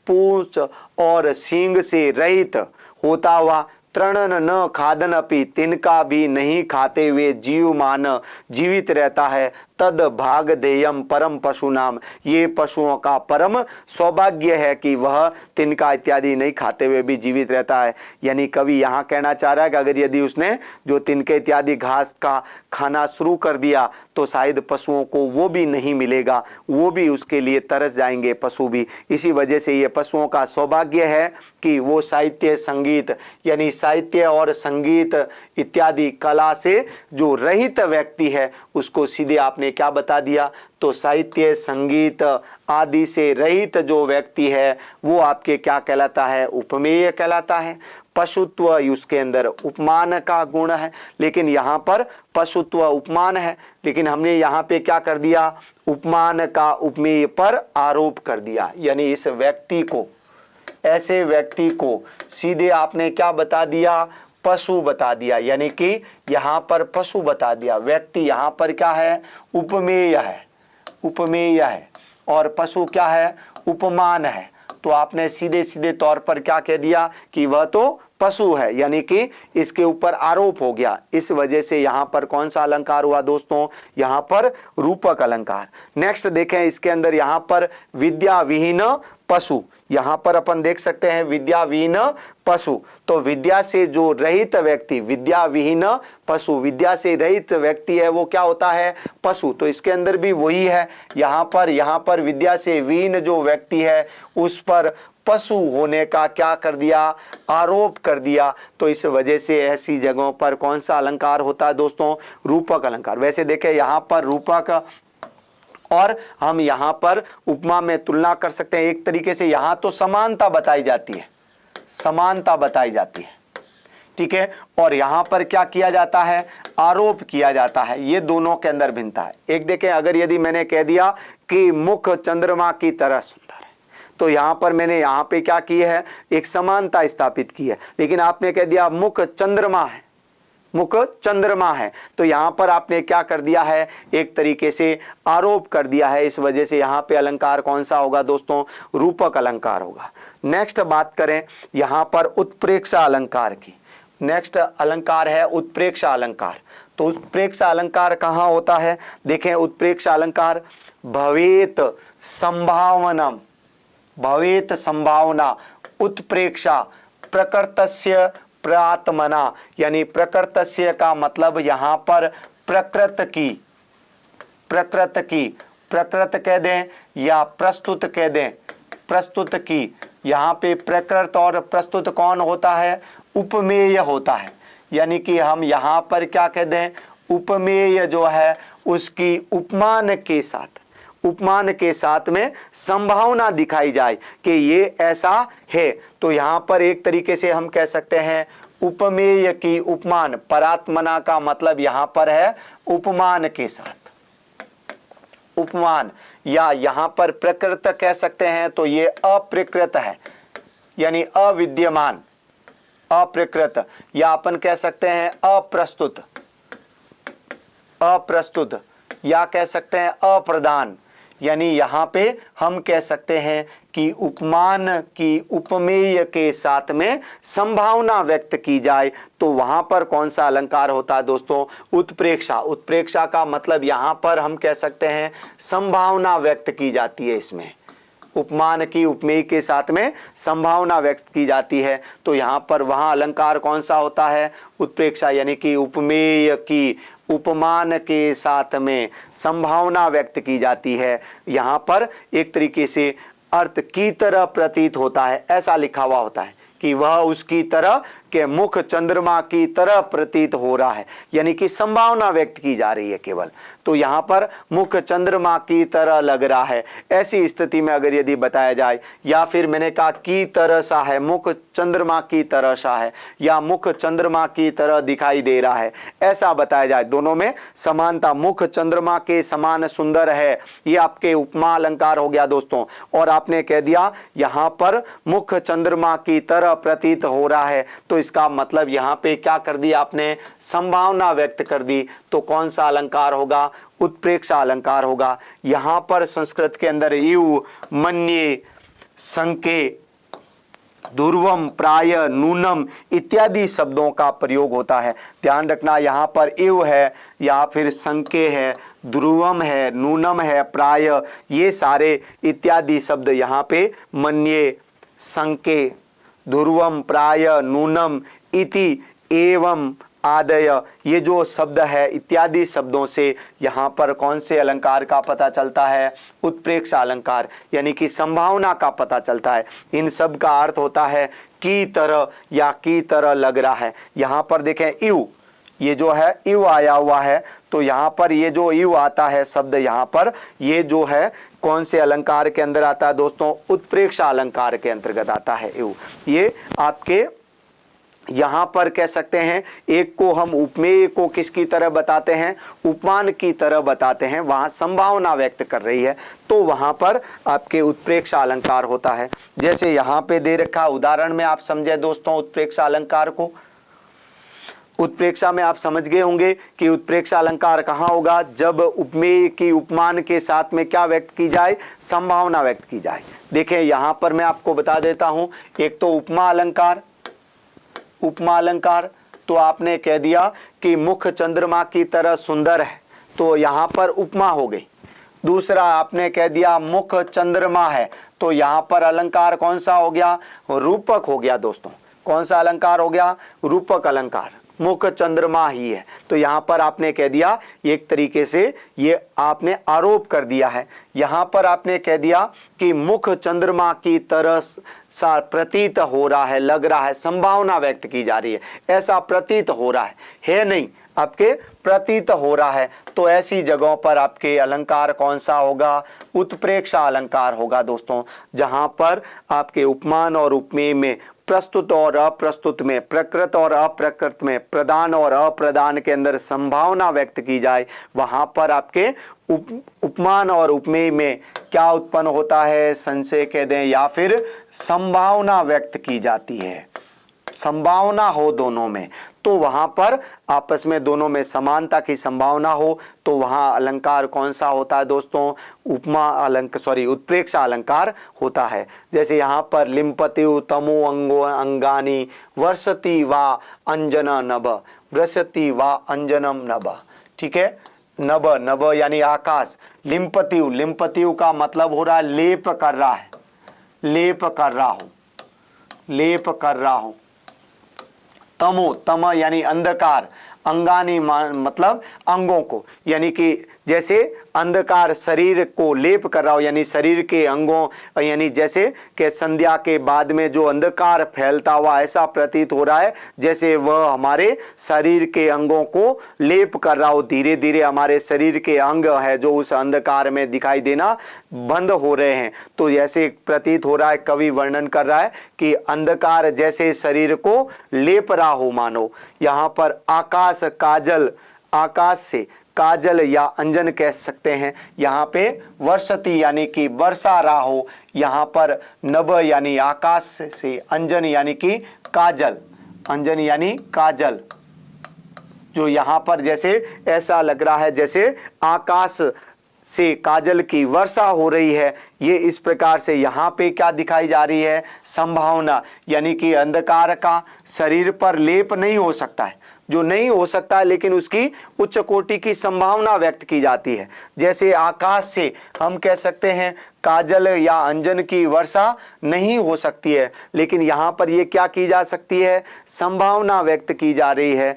पूंछ और सींग से रहित होता हुआ, तृणन न खादन अपि, तिनका भी नहीं खाते हुए जीव मान जीवित रहता है, तद भाग देयम परम पशु नाम, ये पशुओं का परम सौभाग्य है कि वह तिनका इत्यादि नहीं खाते हुए भी जीवित रहता है। यानी कवि यहाँ कहना चाह रहा है कि अगर यदि उसने जो तिनके इत्यादि घास का खाना शुरू कर दिया तो शायद पशुओं को वो भी नहीं मिलेगा, वो भी उसके लिए तरस जाएंगे पशु भी। इसी वजह से ये पशुओं का सौभाग्य है कि वो साहित्य संगीत यानी साहित्य और संगीत इत्यादि कला से जो रहित व्यक्ति है उसको सीधे आपने क्या बता दिया, तो साहित्य संगीत आदि से रहित जो व्यक्ति है वो आपके क्या कहलाता है, उपमेय कहलाता है। पशुत्व उसके अंदर उपमान का गुण है, लेकिन यहाँ पर पशुत्व उपमान है, लेकिन हमने यहाँ पे क्या कर दिया, उपमान का उपमेय पर आरोप कर दिया। यानी इस व्यक्ति को, ऐसे व्यक्ति को सीधे आपने क्या बता दिया, पशु बता दिया। यानी कि यहाँ पर पशु बता दिया, व्यक्ति यहाँ पर क्या है, उपमेय है, उपमेय है, और पशु क्या है, उपमान है। तो आपने सीधे सीधे तौर पर क्या कह दिया कि वह तो पशु है, यानी कि इसके ऊपर आरोप हो गया। इस वजह से यहाँ पर कौन सा अलंकार हुआ दोस्तों, यहाँ पर रूपक अलंकार। नेक्स्ट देखें इसके अंदर यहाँ पर विद्या विहीन पशु, यहाँ पर अपन देख सकते हैं विद्या विहीन पशु, तो विद्या से जो रहित व्यक्ति, विद्या विहीन पशु, विद्या से रहित व्यक्ति है वो क्या होता है, पशु। तो इसके अंदर भी वही है, यहाँ पर विद्या से विहीन जो व्यक्ति है उस पर पशु होने का क्या कर दिया, आरोप कर दिया। तो इस वजह से ऐसी जगहों पर कौन सा अलंकार होता है दोस्तों, रूपक अलंकार। वैसे देखें यहाँ पर रूपक और हम यहाँ पर उपमा में तुलना कर सकते हैं। एक तरीके से यहाँ तो समानता बताई जाती है, समानता बताई जाती है, ठीक है, और यहां पर क्या किया जाता है, आरोप किया जाता है। ये दोनों के अंदर भिन्नता है। एक देखें, अगर यदि मैंने कह दिया कि मुख चंद्रमा की तरह सुंदर है, तो यहां पर मैंने यहां पे क्या की है, एक समानता स्थापित की है। लेकिन आपने कह दिया मुख चंद्रमा है, मुख चंद्रमा है, तो यहां पर आपने क्या कर दिया है, एक तरीके से आरोप कर दिया है। इस वजह से यहां पे अलंकार कौन सा होगा दोस्तों, रूपक अलंकार होगा। नेक्स्ट बात करें यहां पर उत्प्रेक्षा अलंकार की। नेक्स्ट अलंकार है उत्प्रेक्षा अलंकार। तो उत्प्रेक्षा अलंकार कहाँ होता है, देखें उत्प्रेक्षा अलंकार भवेत संभावनम, भवेत संभावना, उत्प्रेक्षा प्रकृतस्य प्रात्मना, यानी प्रकृतस्य का मतलब यहां पर प्रकृत की, प्रकृत की, प्रकृत कह दें या प्रस्तुत कह दें, प्रस्तुत की। यहां पे प्रकृत और प्रस्तुत कौन होता है, उपमेय होता है। यानी कि हम यहां पर क्या कह दें, उपमेय जो है उसकी उपमान के साथ, उपमान के साथ में संभावना दिखाई जाए कि ये ऐसा है। तो यहां पर एक तरीके से हम कह सकते हैं उपमेय की उपमान, परात्मना का मतलब यहां पर है उपमान के साथ, उपमान, या यहां पर प्रकृत कह सकते हैं तो ये अप्रकृत है, यानी अविद्यमान, अप्रकृत, या अपन कह सकते हैं अप्रस्तुत, अप्रस्तुत, या कह सकते हैं अप्रदान। यानी यहां पे हम कह सकते हैं कि उपमान की उपमेय के साथ में संभावना व्यक्त की जाए, तो वहां पर कौन सा अलंकार होता है दोस्तों, उत्प्रेक्षा। उत्प्रेक्षा का मतलब यहां पर हम कह सकते हैं संभावना व्यक्त की जाती है, इसमें उपमान की उपमेय के साथ में संभावना व्यक्त की जाती है। तो यहां पर वहां अलंकार कौन सा होता है, उत्प्रेक्षा, यानी कि उपमेय की उपमान के साथ में संभावना व्यक्त की जाती है। यहां पर एक तरीके से अर्थ की तरह प्रतीत होता है, ऐसा लिखा हुआ होता है कि वह उसकी तरह के मुख चंद्रमा की तरह प्रतीत हो रहा है, यानी कि संभावना व्यक्त की जा रही है केवल। तो यहाँ पर मुख चंद्रमा की तरह लग रहा है, ऐसी स्थिति में अगर यदि बताया जाए, या फिर मैंने कहा की तरह सा है, मुख चंद्रमा की तरह सा है, या मुख चंद्रमा की तरह दिखाई दे रहा है, ऐसा बताया जाए, दोनों में समानता, मुख चंद्रमा के समान सुंदर है, ये आपके उपमा अलंकार हो गया दोस्तों। और आपने कह दिया यहाँ पर मुख चंद्रमा की तरह प्रतीत हो रहा है, तो इसका मतलब यहाँ पे क्या कर दिया आपने, संभावना व्यक्त कर दी। तो कौन सा अलंकार होगा, उत्प्रेक्षा अलंकार होगा। यहाँ पर संस्कृत के अंदर इव, मन्ये, संके, ध्रुवम, प्राय, नूनम इत्यादि शब्दों का प्रयोग होता है। ध्यान रखना, यहाँ पर इव है या फिर संके है, ध्रुवम है, नूनम है, प्राय, ये सारे इत्यादि शब्द यहाँ पे मन्ये, संके, ध्रुवम, प्राय, नूनम, इति, एवं, आदय, ये जो शब्द है इत्यादि शब्दों से यहाँ पर कौन से अलंकार का पता चलता है, उत्प्रेक्षा अलंकार, यानी कि संभावना का पता चलता है। इन सब का अर्थ होता है की तरह या की तरह लग रहा है। यहाँ पर देखें इव, ये जो है इव आया हुआ है, तो यहाँ पर ये जो इव आता है शब्द, यहाँ पर ये जो है कौन से अलंकार के अंदर आता है दोस्तों, उत्प्रेक्षा अलंकार के अंतर्गत आता है इव। ये आपके यहाँ पर कह सकते हैं, एक को हम उपमेय को किसकी तरह बताते हैं, उपमान की तरह बताते हैं, वहां संभावना व्यक्त कर रही है, तो वहां पर आपके उत्प्रेक्षा अलंकार होता है। जैसे यहाँ पे दे रखा उदाहरण में आप समझे दोस्तों उत्प्रेक्षा अलंकार को। उत्प्रेक्षा में आप समझ गए होंगे कि उत्प्रेक्षा अलंकार कहाँ होगा, जब उपमेय की उपमान के साथ में क्या व्यक्त की जाए, संभावना व्यक्त की जाए। देखें यहाँ पर मैं आपको बता देता हूं, एक तो उपमा अलंकार, उपमा अलंकार, तो आपने कह दिया कि मुख चंद्रमा की तरह सुंदर है, तो यहाँ पर उपमा हो गई। दूसरा आपने कह दिया मुख चंद्रमा है, तो यहाँ पर अलंकार कौन सा हो गया, रूपक हो गया दोस्तों। कौन सा अलंकार हो गया, रूपक अलंकार। मुख चंद्रमा ही है। तो यहाँ पर आपने कह दिया, एक तरीके से ये आपने आरोप कर दिया है। यहाँ पर आपने कह दिया कि मुख चंद्रमा की तरह सा प्रतीत हो रहा है, लग रहा है, संभावना व्यक्त की जा रही है, ऐसा प्रतीत हो रहा है नहीं, आपके प्रतीत हो रहा है। तो ऐसी जगहों पर आपके अलंकार कौन सा होगा? उत्प्रेक्षा अलंकार होगा दोस्तों, जहां पर आपके उपमान और उपमेय में, प्रस्तुत और अप्रस्तुत में, प्रकृत और अप्रकृत में, प्रदान और अप्रदान के अंदर संभावना व्यक्त की जाए, वहां पर आपके उपमान और उपमेय में क्या उत्पन्न होता है? संशय कह दें या फिर संभावना व्यक्त की जाती है, संभावना हो दोनों में। तो वहां पर आपस में दोनों में समानता की संभावना हो, तो वहां अलंकार कौन सा होता है दोस्तों? उत्प्रेक्षा अलंकार होता है। जैसे यहाँ पर लिम्पति तमो अंगो अंगानी वर्षति वा अंजना नभ, वर्षति वा अंजनम नभ, ठीक है। नभ, नभ यानी आकाश। लिम्पतियु, लिम्पतियु का मतलब हो रहा है लेप कर रहा है, लेप कर रहा हो, लेप कर रहा हो। तमो, तम यानी अंधकार, अंगानी मतलब अंगों को, यानी कि जैसे अंधकार शरीर को लेप कर रहा हो, यानी शरीर के अंगों, यानी जैसे कि संध्या के बाद में जो अंधकार फैलता हुआ ऐसा प्रतीत हो रहा है, जैसे वह हमारे शरीर के अंगों को लेप कर रहा हो। धीरे धीरे हमारे शरीर के अंग है जो उस अंधकार में दिखाई देना बंद हो रहे हैं। तो ऐसे प्रतीत हो रहा है, कवि वर्णन कर रहा है कि अंधकार जैसे शरीर को लेप रहा हो मानो। यहाँ पर आकाश, काजल, आकाश से काजल या अंजन कह सकते हैं। यहाँ पे वर्षति यानी कि वर्षा रहा हो, यहाँ पर नभ यानी आकाश से, अंजन यानी कि काजल, अंजन यानी काजल, जो यहाँ पर जैसे ऐसा लग रहा है जैसे आकाश से काजल की वर्षा हो रही है। ये इस प्रकार से यहाँ पे क्या दिखाई जा रही है? संभावना, यानी कि अंधकार का शरीर पर लेप नहीं हो सकता है, जो नहीं हो सकता है, लेकिन उसकी उच्च कोटि की संभावना व्यक्त की जाती है। जैसे आकाश से हम कह सकते हैं काजल या अंजन की वर्षा नहीं हो सकती है, लेकिन यहाँ पर ये क्या की जा सकती है? संभावना व्यक्त की जा रही है।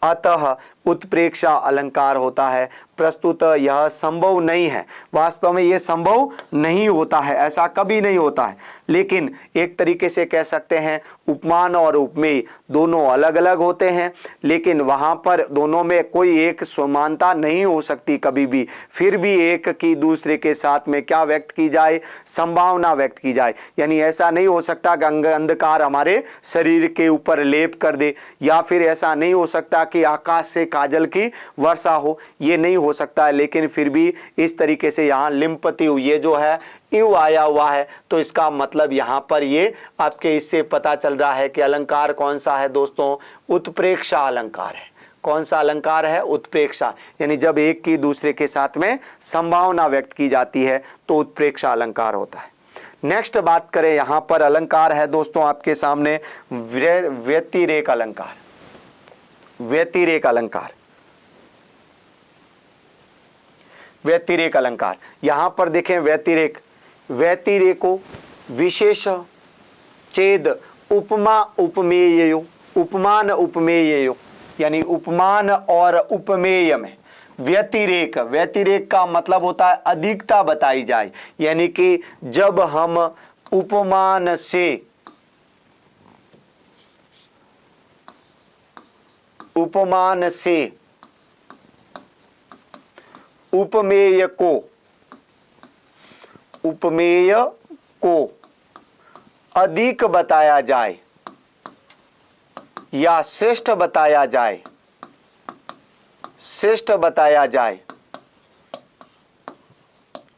अतः उत्प्रेक्षा अलंकार होता है। प्रस्तुत यह संभव नहीं है, वास्तव में यह संभव नहीं होता है, ऐसा कभी नहीं होता है। लेकिन एक तरीके से कह सकते हैं उपमान और उपमेय दोनों अलग अलग होते हैं, लेकिन वहां पर दोनों में कोई एक समानता नहीं हो सकती कभी भी। फिर भी एक की दूसरे के साथ में क्या व्यक्त की जाए? संभावना व्यक्त की जाए। यानी ऐसा नहीं हो सकता कि अंधकार हमारे शरीर के ऊपर लेप कर दे, या फिर ऐसा नहीं हो सकता कि आकाश से काजल की वर्षा हो, ये नहीं हो सकता है। लेकिन फिर भी इस तरीके से यहाँ लिम्पति ये जो है इव आया हुआ है, तो इसका मतलब यहाँ पर ये आपके इससे पता चल रहा है कि अलंकार कौन सा है दोस्तों? उत्प्रेक्षा अलंकार है। कौन सा अलंकार है? उत्प्रेक्षा, यानी जब एक की दूसरे के साथ में संभावना व्यक्त की जाती है तो उत्प्रेक्षा अलंकार होता है। नेक्स्ट बात करें, यहाँ पर अलंकार है दोस्तों आपके सामने व्यतिरेक अलंकार। व्यतिरेक अलंकार, व्यतिरेक अलंकार, यहां पर देखें व्यतिरेक, व्यतिरेको विशेष चेद उपमा उपमेयो, उपमान उपमेयो, यानी उपमान और उपमेय में व्यतिरेक, व्यतिरेक का मतलब होता है अधिकता बताई जाए। यानी कि जब हम उपमान से, उपमान से उपमेय को, उपमेय को अधिक बताया जाए या श्रेष्ठ बताया जाए, श्रेष्ठ बताया जाए,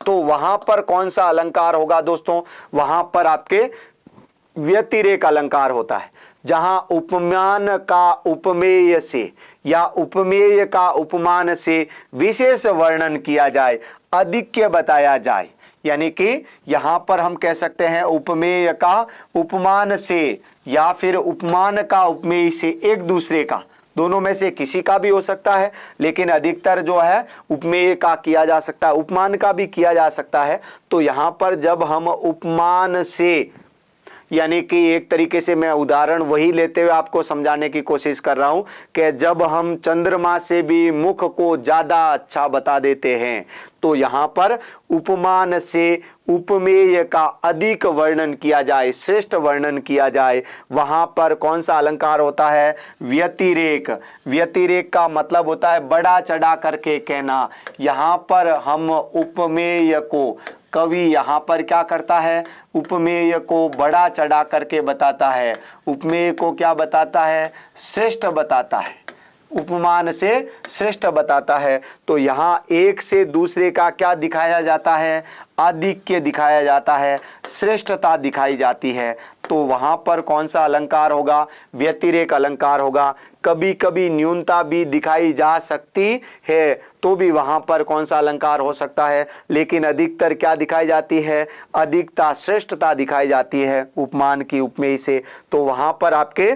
तो वहां पर कौन सा अलंकार होगा दोस्तों? वहां पर आपके व्यतिरेक अलंकार होता है, जहां उपमान का उपमेय से या उपमेय का उपमान से विशेष वर्णन किया जाए, अधिक्य बताया जाए। यानी कि यहां पर हम कह सकते हैं उपमेय का उपमान से या फिर उपमान का उपमेय से, एक दूसरे का, दोनों में से किसी का भी हो सकता है, लेकिन अधिकतर जो है उपमेय का किया जा सकता है, उपमान का भी किया जा सकता है। तो यहां पर जब हम उपमान से यानी कि एक तरीके से मैं उदाहरण वही लेते हुए आपको समझाने की कोशिश कर रहा हूं कि जब हम चंद्रमा से भी मुख को ज्यादा अच्छा बता देते हैं तो यहां पर उपमान से उपमेय का अधिक वर्णन किया जाए, श्रेष्ठ वर्णन किया जाए, वहां पर कौन सा अलंकार होता है? व्यतिरेक। व्यतिरेक का मतलब होता है बड़ा चढ़ा करके कहना। यहां पर हम उपमेय को, कवि यहां पर क्या करता है? उपमेय को बड़ा चढ़ा करके बताता है। उपमेय को क्या बताता है? श्रेष्ठ बताता है, उपमान से श्रेष्ठ बताता है। तो यहाँ एक से दूसरे का क्या दिखाया जाता है? आधिक्य दिखाया जाता है, श्रेष्ठता दिखाई जाती है। तो वहां पर कौन सा अलंकार होगा? व्यतिरेक अलंकार होगा। कभी कभी न्यूनता भी दिखाई जा सकती है तो भी वहां पर कौन सा अलंकार हो सकता है, लेकिन अधिकतर क्या दिखाई जाती है? अधिकता, श्रेष्ठता दिखाई जाती है उपमान की, उपमेय से। तो वहां पर आपके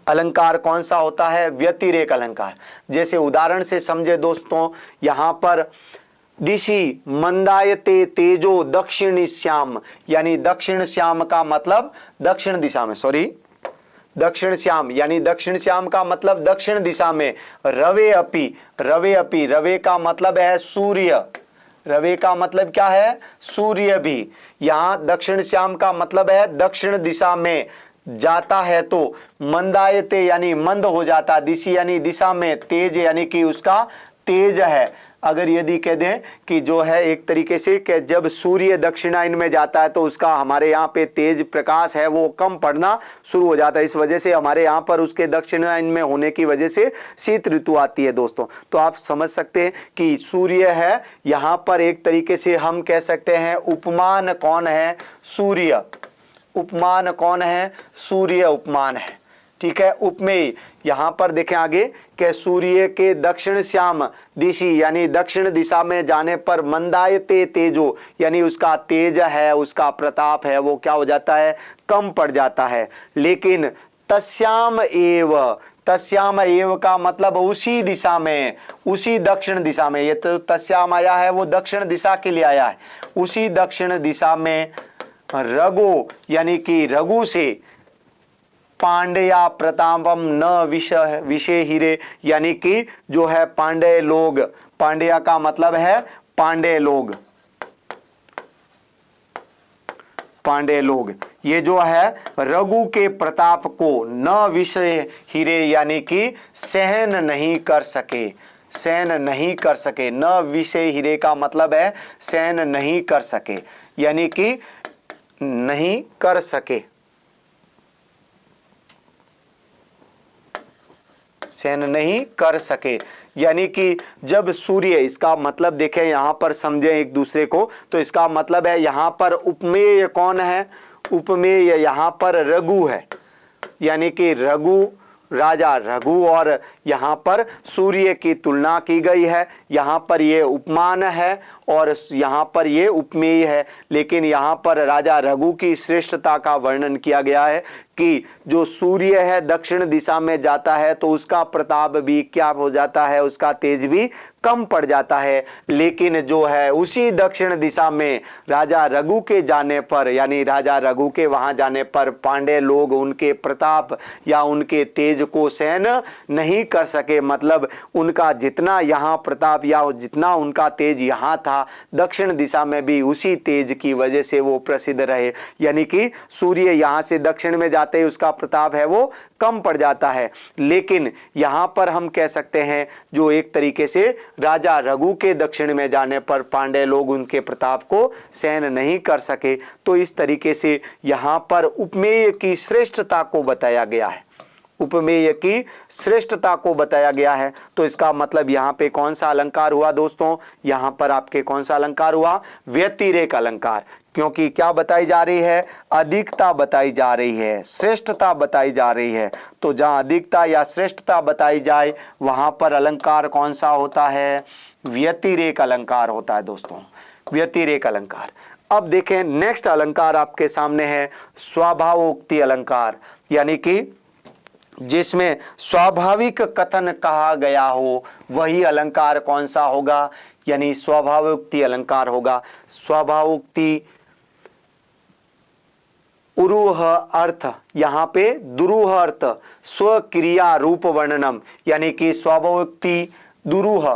अलंकार कौन सा होता है? व्यतिरेक अलंकार। जैसे उदाहरण से समझे दोस्तों, यहां पर दिशि मंदायते तेजो दक्षिण श्याम, यानी दक्षिण श्याम का मतलब दक्षिण दिशा में, सॉरी दक्षिण श्याम, यानी दक्षिण श्याम का मतलब दक्षिण दिशा में। रवे अपि, रवे अपि, रवे का मतलब है सूर्य, रवे का मतलब क्या है? सूर्य भी। यहां दक्षिण श्याम का मतलब है दक्षिण दिशा में जाता है। तो मंदायते यानी मंद हो जाता, दिशि यानी दिशा में, तेज यानी कि उसका तेज है। अगर यदि कह दें कि जो है एक तरीके से कि जब सूर्य दक्षिणायन में जाता है तो उसका हमारे यहाँ पे तेज प्रकाश है वो कम पड़ना शुरू हो जाता है। इस वजह से हमारे यहाँ पर उसके दक्षिणायन में होने की वजह से शीत ऋतु आती है दोस्तों। तो आप समझ सकते हैं कि सूर्य है, यहाँ पर एक तरीके से हम कह सकते हैं उपमान कौन है? सूर्य। उपमान कौन है? सूर्य उपमान है, ठीक है। उपमेय यहां पर देखें आगे कि सूर्य के दक्षिण श्याम दिशि यानी दक्षिण दिशा में जाने पर मंदायते तेजो यानी उसका तेज है, उसका प्रताप है वो क्या हो जाता है? कम पड़ जाता है। लेकिन तस्याम एव, तस्याम एव का मतलब उसी दिशा में, उसी दक्षिण दिशा में। ये तो तस्याम आया है वो दक्षिण दिशा के लिए आया है। उसी दक्षिण दिशा में रघु यानी कि रघु से पांड्या प्रतापम न विषय हीरे, यानी कि जो है पांड्य लोग, पांड्या का मतलब है पांड्य लोग, पांड्य लोग, ये जो है रघु के प्रताप को न विषय हीरे यानी कि सहन नहीं कर सके, सहन नहीं कर सके। न विषय हीरे का मतलब है सहन नहीं कर सके, यानी कि नहीं कर सके, सहन नहीं कर सके। यानी कि जब सूर्य, इसका मतलब देखें यहां पर समझें एक दूसरे को, तो इसका मतलब है यहां पर उपमेय कौन है? उपमेय यहां पर रघु है, यानी कि रघु, राजा रघु और यहाँ पर सूर्य की तुलना की गई है। यहाँ पर ये उपमान है और यहाँ पर ये उपमेय है। लेकिन यहाँ पर राजा रघु की श्रेष्ठता का वर्णन किया गया है कि जो सूर्य है दक्षिण दिशा में जाता है तो उसका प्रताप भी क्या हो जाता है? उसका तेज भी कम पड़ जाता है। लेकिन जो है उसी दक्षिण दिशा में राजा रघु के जाने पर, यानी राजा रघु के वहां जाने पर पांड्य लोग उनके प्रताप या उनके तेज को सहन नहीं कर सके। मतलब उनका जितना यहाँ प्रताप या जितना उनका तेज यहाँ था, दक्षिण दिशा में भी उसी तेज की वजह से वो प्रसिद्ध रहे। यानी कि सूर्य यहाँ से दक्षिण में जाते ही उसका प्रताप है वो कम पड़ जाता है। लेकिन यहाँ पर हम कह सकते हैं जो एक तरीके से राजा रघु के दक्षिण में जाने पर पांड्य लोग उनके प्रताप को सहन नहीं कर सके। तो इस तरीके से यहाँ पर उपमेय की श्रेष्ठता को बताया गया है, उपमेय की श्रेष्ठता को बताया गया है। तो इसका मतलब यहाँ पे कौन सा अलंकार हुआ दोस्तों? यहाँ पर आपके कौन सा अलंकार हुआ? व्यतिरेक अलंकार। क्योंकि क्या बताई जा रही है? अधिकता बताई जा रही है, श्रेष्ठता बताई जा रही है। तो जहाँ अधिकता या श्रेष्ठता बताई जाए वहां पर अलंकार कौन सा होता है? व्यतिरेक अलंकार होता है दोस्तों, व्यतिरेक अलंकार। अब देखें नेक्स्ट अलंकार आपके सामने है स्वाभावोक्ति अलंकार, यानी कि जिसमें स्वाभाविक कथन कहा गया हो वही अलंकार कौन सा होगा? यानी स्वाभावोक्ति अलंकार होगा। स्वाभावोक्ति उरूह अर्थ, यहाँ पे दुरूह अर्थ स्वक्रिया रूप वर्णनम, यानी कि स्वभावोक्ति दुरूह।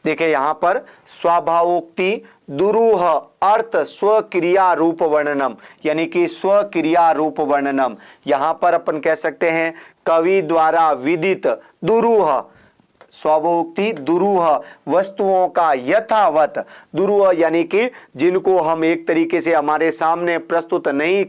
देखिए यहां पर स्वभावोक्ति दुरूह अर्थ स्वक्रिया रूप वर्णनम, यानी कि स्वक्रिया रूप वर्णनम। यहां पर अपन कह सकते हैं कवि द्वारा विदित दुरूह, स्वभावोक्ति दुरूह, वस्तुओं का यथावत, दुरूह यानी कि जिनको हम एक तरीके से हमारे सामने प्रस्तुत नहीं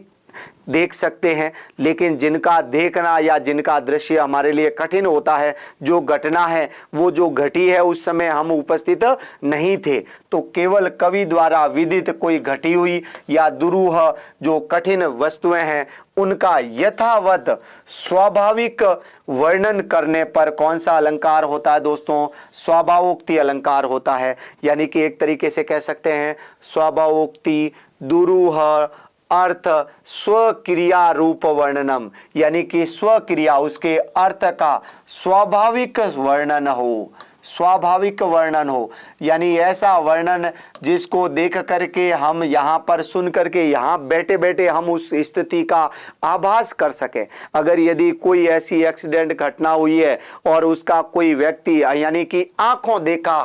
देख सकते हैं, लेकिन जिनका देखना या जिनका दृश्य हमारे लिए कठिन होता है, जो घटना है वो जो घटी है उस समय हम उपस्थित नहीं थे, तो केवल कवि द्वारा विदित कोई घटी हुई या दुरूह जो कठिन वस्तुएं हैं उनका यथावत स्वाभाविक वर्णन करने पर कौन सा अलंकार होता है दोस्तों? स्वभावोक्ति अलंकार होता है। यानी कि एक तरीके से कह सकते हैं स्वभावोक्ति दुरूह अर्थ स्वक्रिया रूप वर्णनम, यानी कि स्वक्रिया उसके अर्थ का स्वाभाविक वर्णन हो, स्वाभाविक वर्णन हो, यानी ऐसा वर्णन जिसको देख करके हम यहाँ पर सुन करके यहाँ बैठे बैठे हम उस स्थिति का आभास कर सके। अगर यदि कोई ऐसी एक्सीडेंट घटना हुई है और उसका कोई व्यक्ति यानी कि आंखों देखा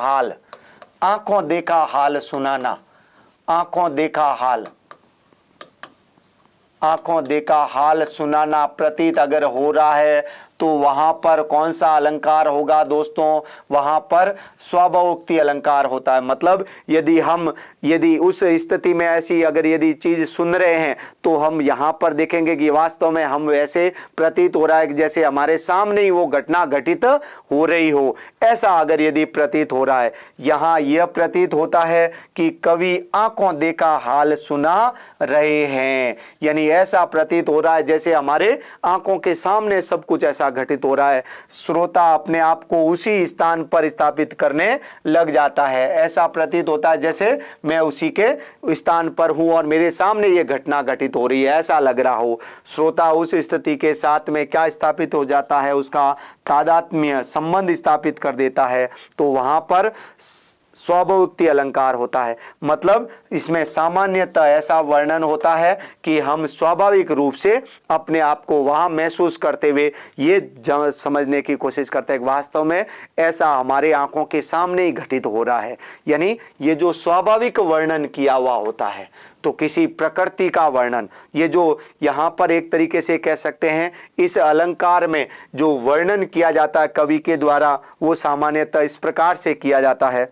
हाल सुनाना, आंखों देखा हाल सुनाना प्रतीत अगर हो रहा है तो वहां पर कौन सा अलंकार होगा दोस्तों? वहां पर स्वभावोक्ति अलंकार होता है। मतलब यदि उस स्थिति में ऐसी अगर यदि चीज सुन रहे हैं तो हम यहां पर देखेंगे कि वास्तव में हम वैसे प्रतीत हो रहा है जैसे हमारे सामने ही वो घटना घटित हो रही हो, ऐसा अगर यदि प्रतीत हो रहा है। यहां यह प्रतीत होता है कि कवि आंखों देखा हाल सुना रहे हैं, यानी ऐसा प्रतीत हो रहा है जैसे हमारे आंखों के सामने सब कुछ ऐसा घटित हो रहा है। श्रोता अपने आप को उसी स्थान पर स्थापित करने लग जाता है, ऐसा प्रतीत होता है जैसे मैं उसी के स्थान पर हूं और मेरे सामने ये घटना घटित हो रही है, ऐसा लग रहा हो। श्रोता उस स्थिति के साथ में क्या स्थापित हो जाता है? उसका तादात्म्य संबंध स्थापित कर देता है, तो वहां पर स्वभावोक्ति अलंकार होता है। मतलब इसमें सामान्यतः ऐसा वर्णन होता है कि हम स्वाभाविक रूप से अपने आप को वहां महसूस करते हुए ये समझने की कोशिश करते हैं वास्तव में ऐसा हमारे आंखों के सामने ही घटित हो रहा है। यानी ये जो स्वाभाविक वर्णन किया हुआ होता है, तो किसी प्रकृति का वर्णन, ये जो यहाँ पर एक तरीके से कह सकते हैं इस अलंकार में जो वर्णन किया जाता है कवि के द्वारा, वो सामान्यतः इस प्रकार से किया जाता है।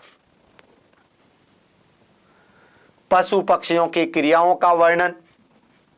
पशु पक्षियों की क्रियाओं का वर्णन,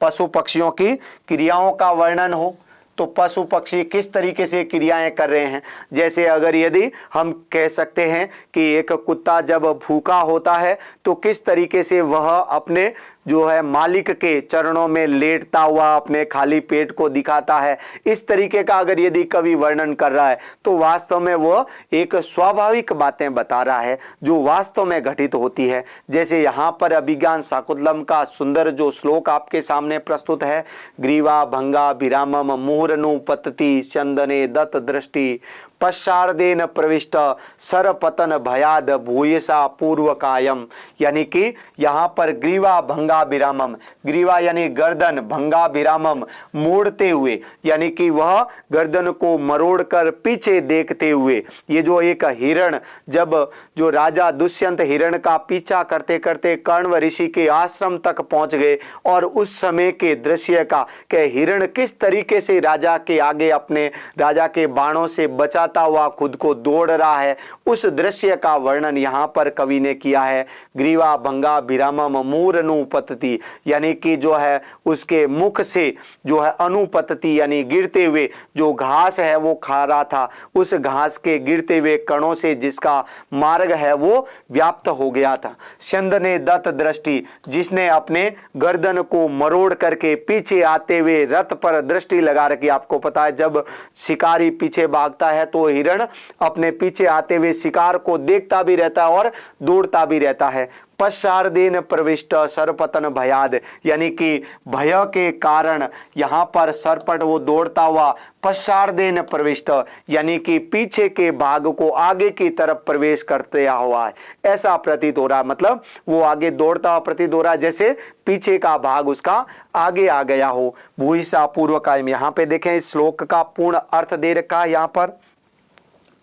पशु पक्षियों की क्रियाओं का वर्णन हो तो पशु पक्षी किस तरीके से क्रियाएं कर रहे हैं। जैसे अगर यदि हम कह सकते हैं कि एक कुत्ता जब भूखा होता है तो किस तरीके से वह अपने जो है मालिक के चरणों में लेटता हुआ अपने खाली पेट को दिखाता है, इस तरीके का अगर यदि कवि वर्णन कर रहा है तो वास्तव में वह एक स्वाभाविक बातें बता रहा है जो वास्तव में घटित होती है। जैसे यहाँ पर अभिज्ञान शाकुंतलम का सुंदर जो श्लोक आपके सामने प्रस्तुत है, ग्रीवा भंगा विरामम मुहुरनुपतति चंदने दत्त दृष्टि पश्चार्देन प्रविष्ट सरपतन भयाद भूयसा पूर्व कायम, यानी कि यहाँ पर ग्रीवा भंगा विरामम, ग्रीवा यानी गर्दन, भंगा विरामम मोड़ते हुए, यानी कि वह गर्दन को मरोड़कर पीछे देखते हुए, ये जो एक हिरण जब जो राजा दुष्यंत हिरण का पीछा करते करते कण्व ऋषि के आश्रम तक पहुंच गए और उस समय के दृश्य का कि हिरण किस तरीके से राजा के आगे अपने राजा के बाणों से बचा हुआ खुद को दौड़ रहा है, उस दृश्य का वर्णन यहाँ पर कवि ने किया है। ग्रीवा भंगा विरामम मूरनुपतति, यानी कि जो है उसके मुख से जो है अनुपतति यानी गिरते हुए जो घास है वो खा रहा था, उस घास के गिरते हुए कणों से जिसका मार्ग है वो व्याप्त हो गया था। चंद ने दत्त दृष्टि, जिसने अपने गर्दन को मरोड़ करके पीछे आते हुए रथ पर दृष्टि लगा रखी। आपको पता है जब शिकारी पीछे भागता है तो हिरण अपने पीछे आते हुए शिकार को देखता भी रहता है और दौड़ता भी रहता है। पश्चादेन प्रविष्ट सर्पतन भयाद, यानी कि भय के कारण यहाँ पर सरपट वो दौड़ता हुआ पश्चादेन प्रविष्ट, यानी कि पीछे के भाग को आगे की तरफ प्रवेश करते हुआ है, ऐसा प्रतीत हो रहा है। मतलब वो आगे दौड़ता हुआ प्रतीत हो रहा है, जैसे पीछे का भाग उसका आगे आ गया हो। भूयिषा पूर्वकायम, यहाँ पे देखें इस श्लोक का पूर्ण अर्थ दे रखा है। यहाँ पर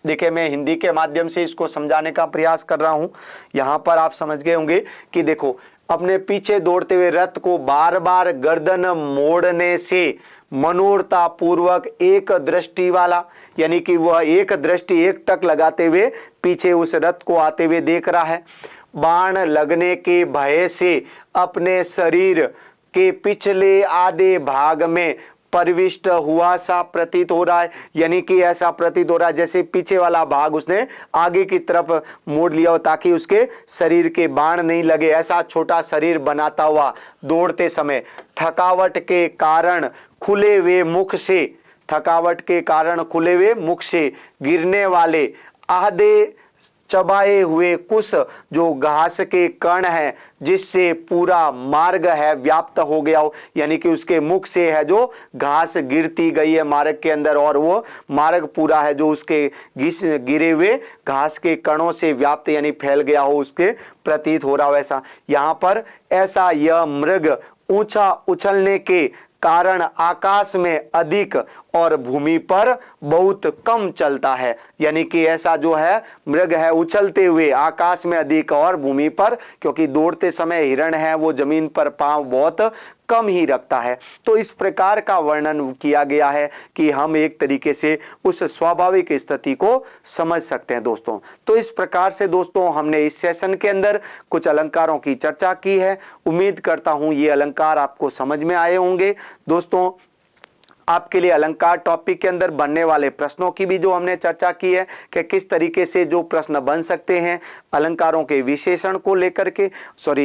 देखिए मैं हिंदी के माध्यम से इसको समझाने का प्रयास कर रहा हूं। यहां पर आप समझ गए होंगे कि देखो, अपने पीछे दौड़ते हुए रथ को बार बार गर्दन मोड़ने से मनोरता पूर्वक एक दृष्टि वाला, यानी कि वह एक दृष्टि एक टक लगाते हुए पीछे उस रथ को आते हुए देख रहा है। बाण लगने के भय से अपने शरीर के पिछले आधे भाग में प्रविष्ट हुआ सा प्रतीत हो रहा है, यानी कि ऐसा प्रतीत हो रहा है जैसे पीछे वाला भाग उसने आगे की तरफ मोड़ लिया हो ताकि उसके शरीर के बाण नहीं लगे। ऐसा छोटा शरीर बनाता हुआ दौड़ते समय थकावट के कारण खुले हुए मुख से, थकावट के कारण खुले हुए मुख से गिरने वाले आधे चबाए हुए कुछ जो घास के कण है जिससे पूरा मार्ग है व्याप्त हो गया हो, यानी कि उसके मुख से है जो घास गिरती गई है मार्ग के अंदर, और वो मार्ग पूरा है जो उसके गिरे हुए घास के कणों से व्याप्त यानी फैल गया हो, उसके प्रतीत हो रहा हो। ऐसा यहाँ पर ऐसा यह मृग ऊंचा उछलने के कारण आकाश में अधिक और भूमि पर बहुत कम चलता है, यानी कि ऐसा जो है मृग है उछलते हुए आकाश में अधिक और भूमि पर, क्योंकि दौड़ते समय हिरण है वो जमीन पर पांव बहुत कम ही रखता है। तो इस प्रकार का वर्णन किया गया है कि हम एक तरीके से उस स्वाभाविक स्थिति को समझ सकते हैं दोस्तों। तो इस प्रकार से दोस्तों हमने इस सेशन के अंदर कुछ अलंकारों की चर्चा की है। उम्मीद करता हूं ये अलंकार आपको समझ में आए होंगे। दोस्तों आपके लिए अलंकार टॉपिक के अंदर बनने वाले प्रश्नों की भी जो हमने चर्चा की है कि किस तरीके से जो प्रश्न बन सकते हैं अलंकारों के विशेषण को लेकर के,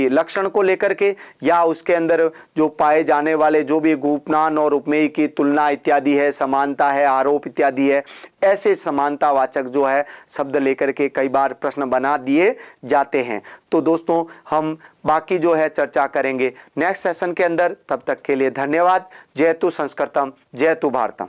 लक्षण को लेकर के, या उसके अंदर जो पाए जाने वाले जो भी उपनाम और उपमेय की तुलना इत्यादि है, समानता है, आरोप इत्यादि है, ऐसे समानतावाचक जो है शब्द लेकर के कई बार प्रश्न बना दिए जाते हैं। तो दोस्तों हम बाकी जो है चर्चा करेंगे नेक्स्ट सेशन के अंदर। तब तक के लिए धन्यवाद। जय तु संस्कृतम, जय तु भारतम।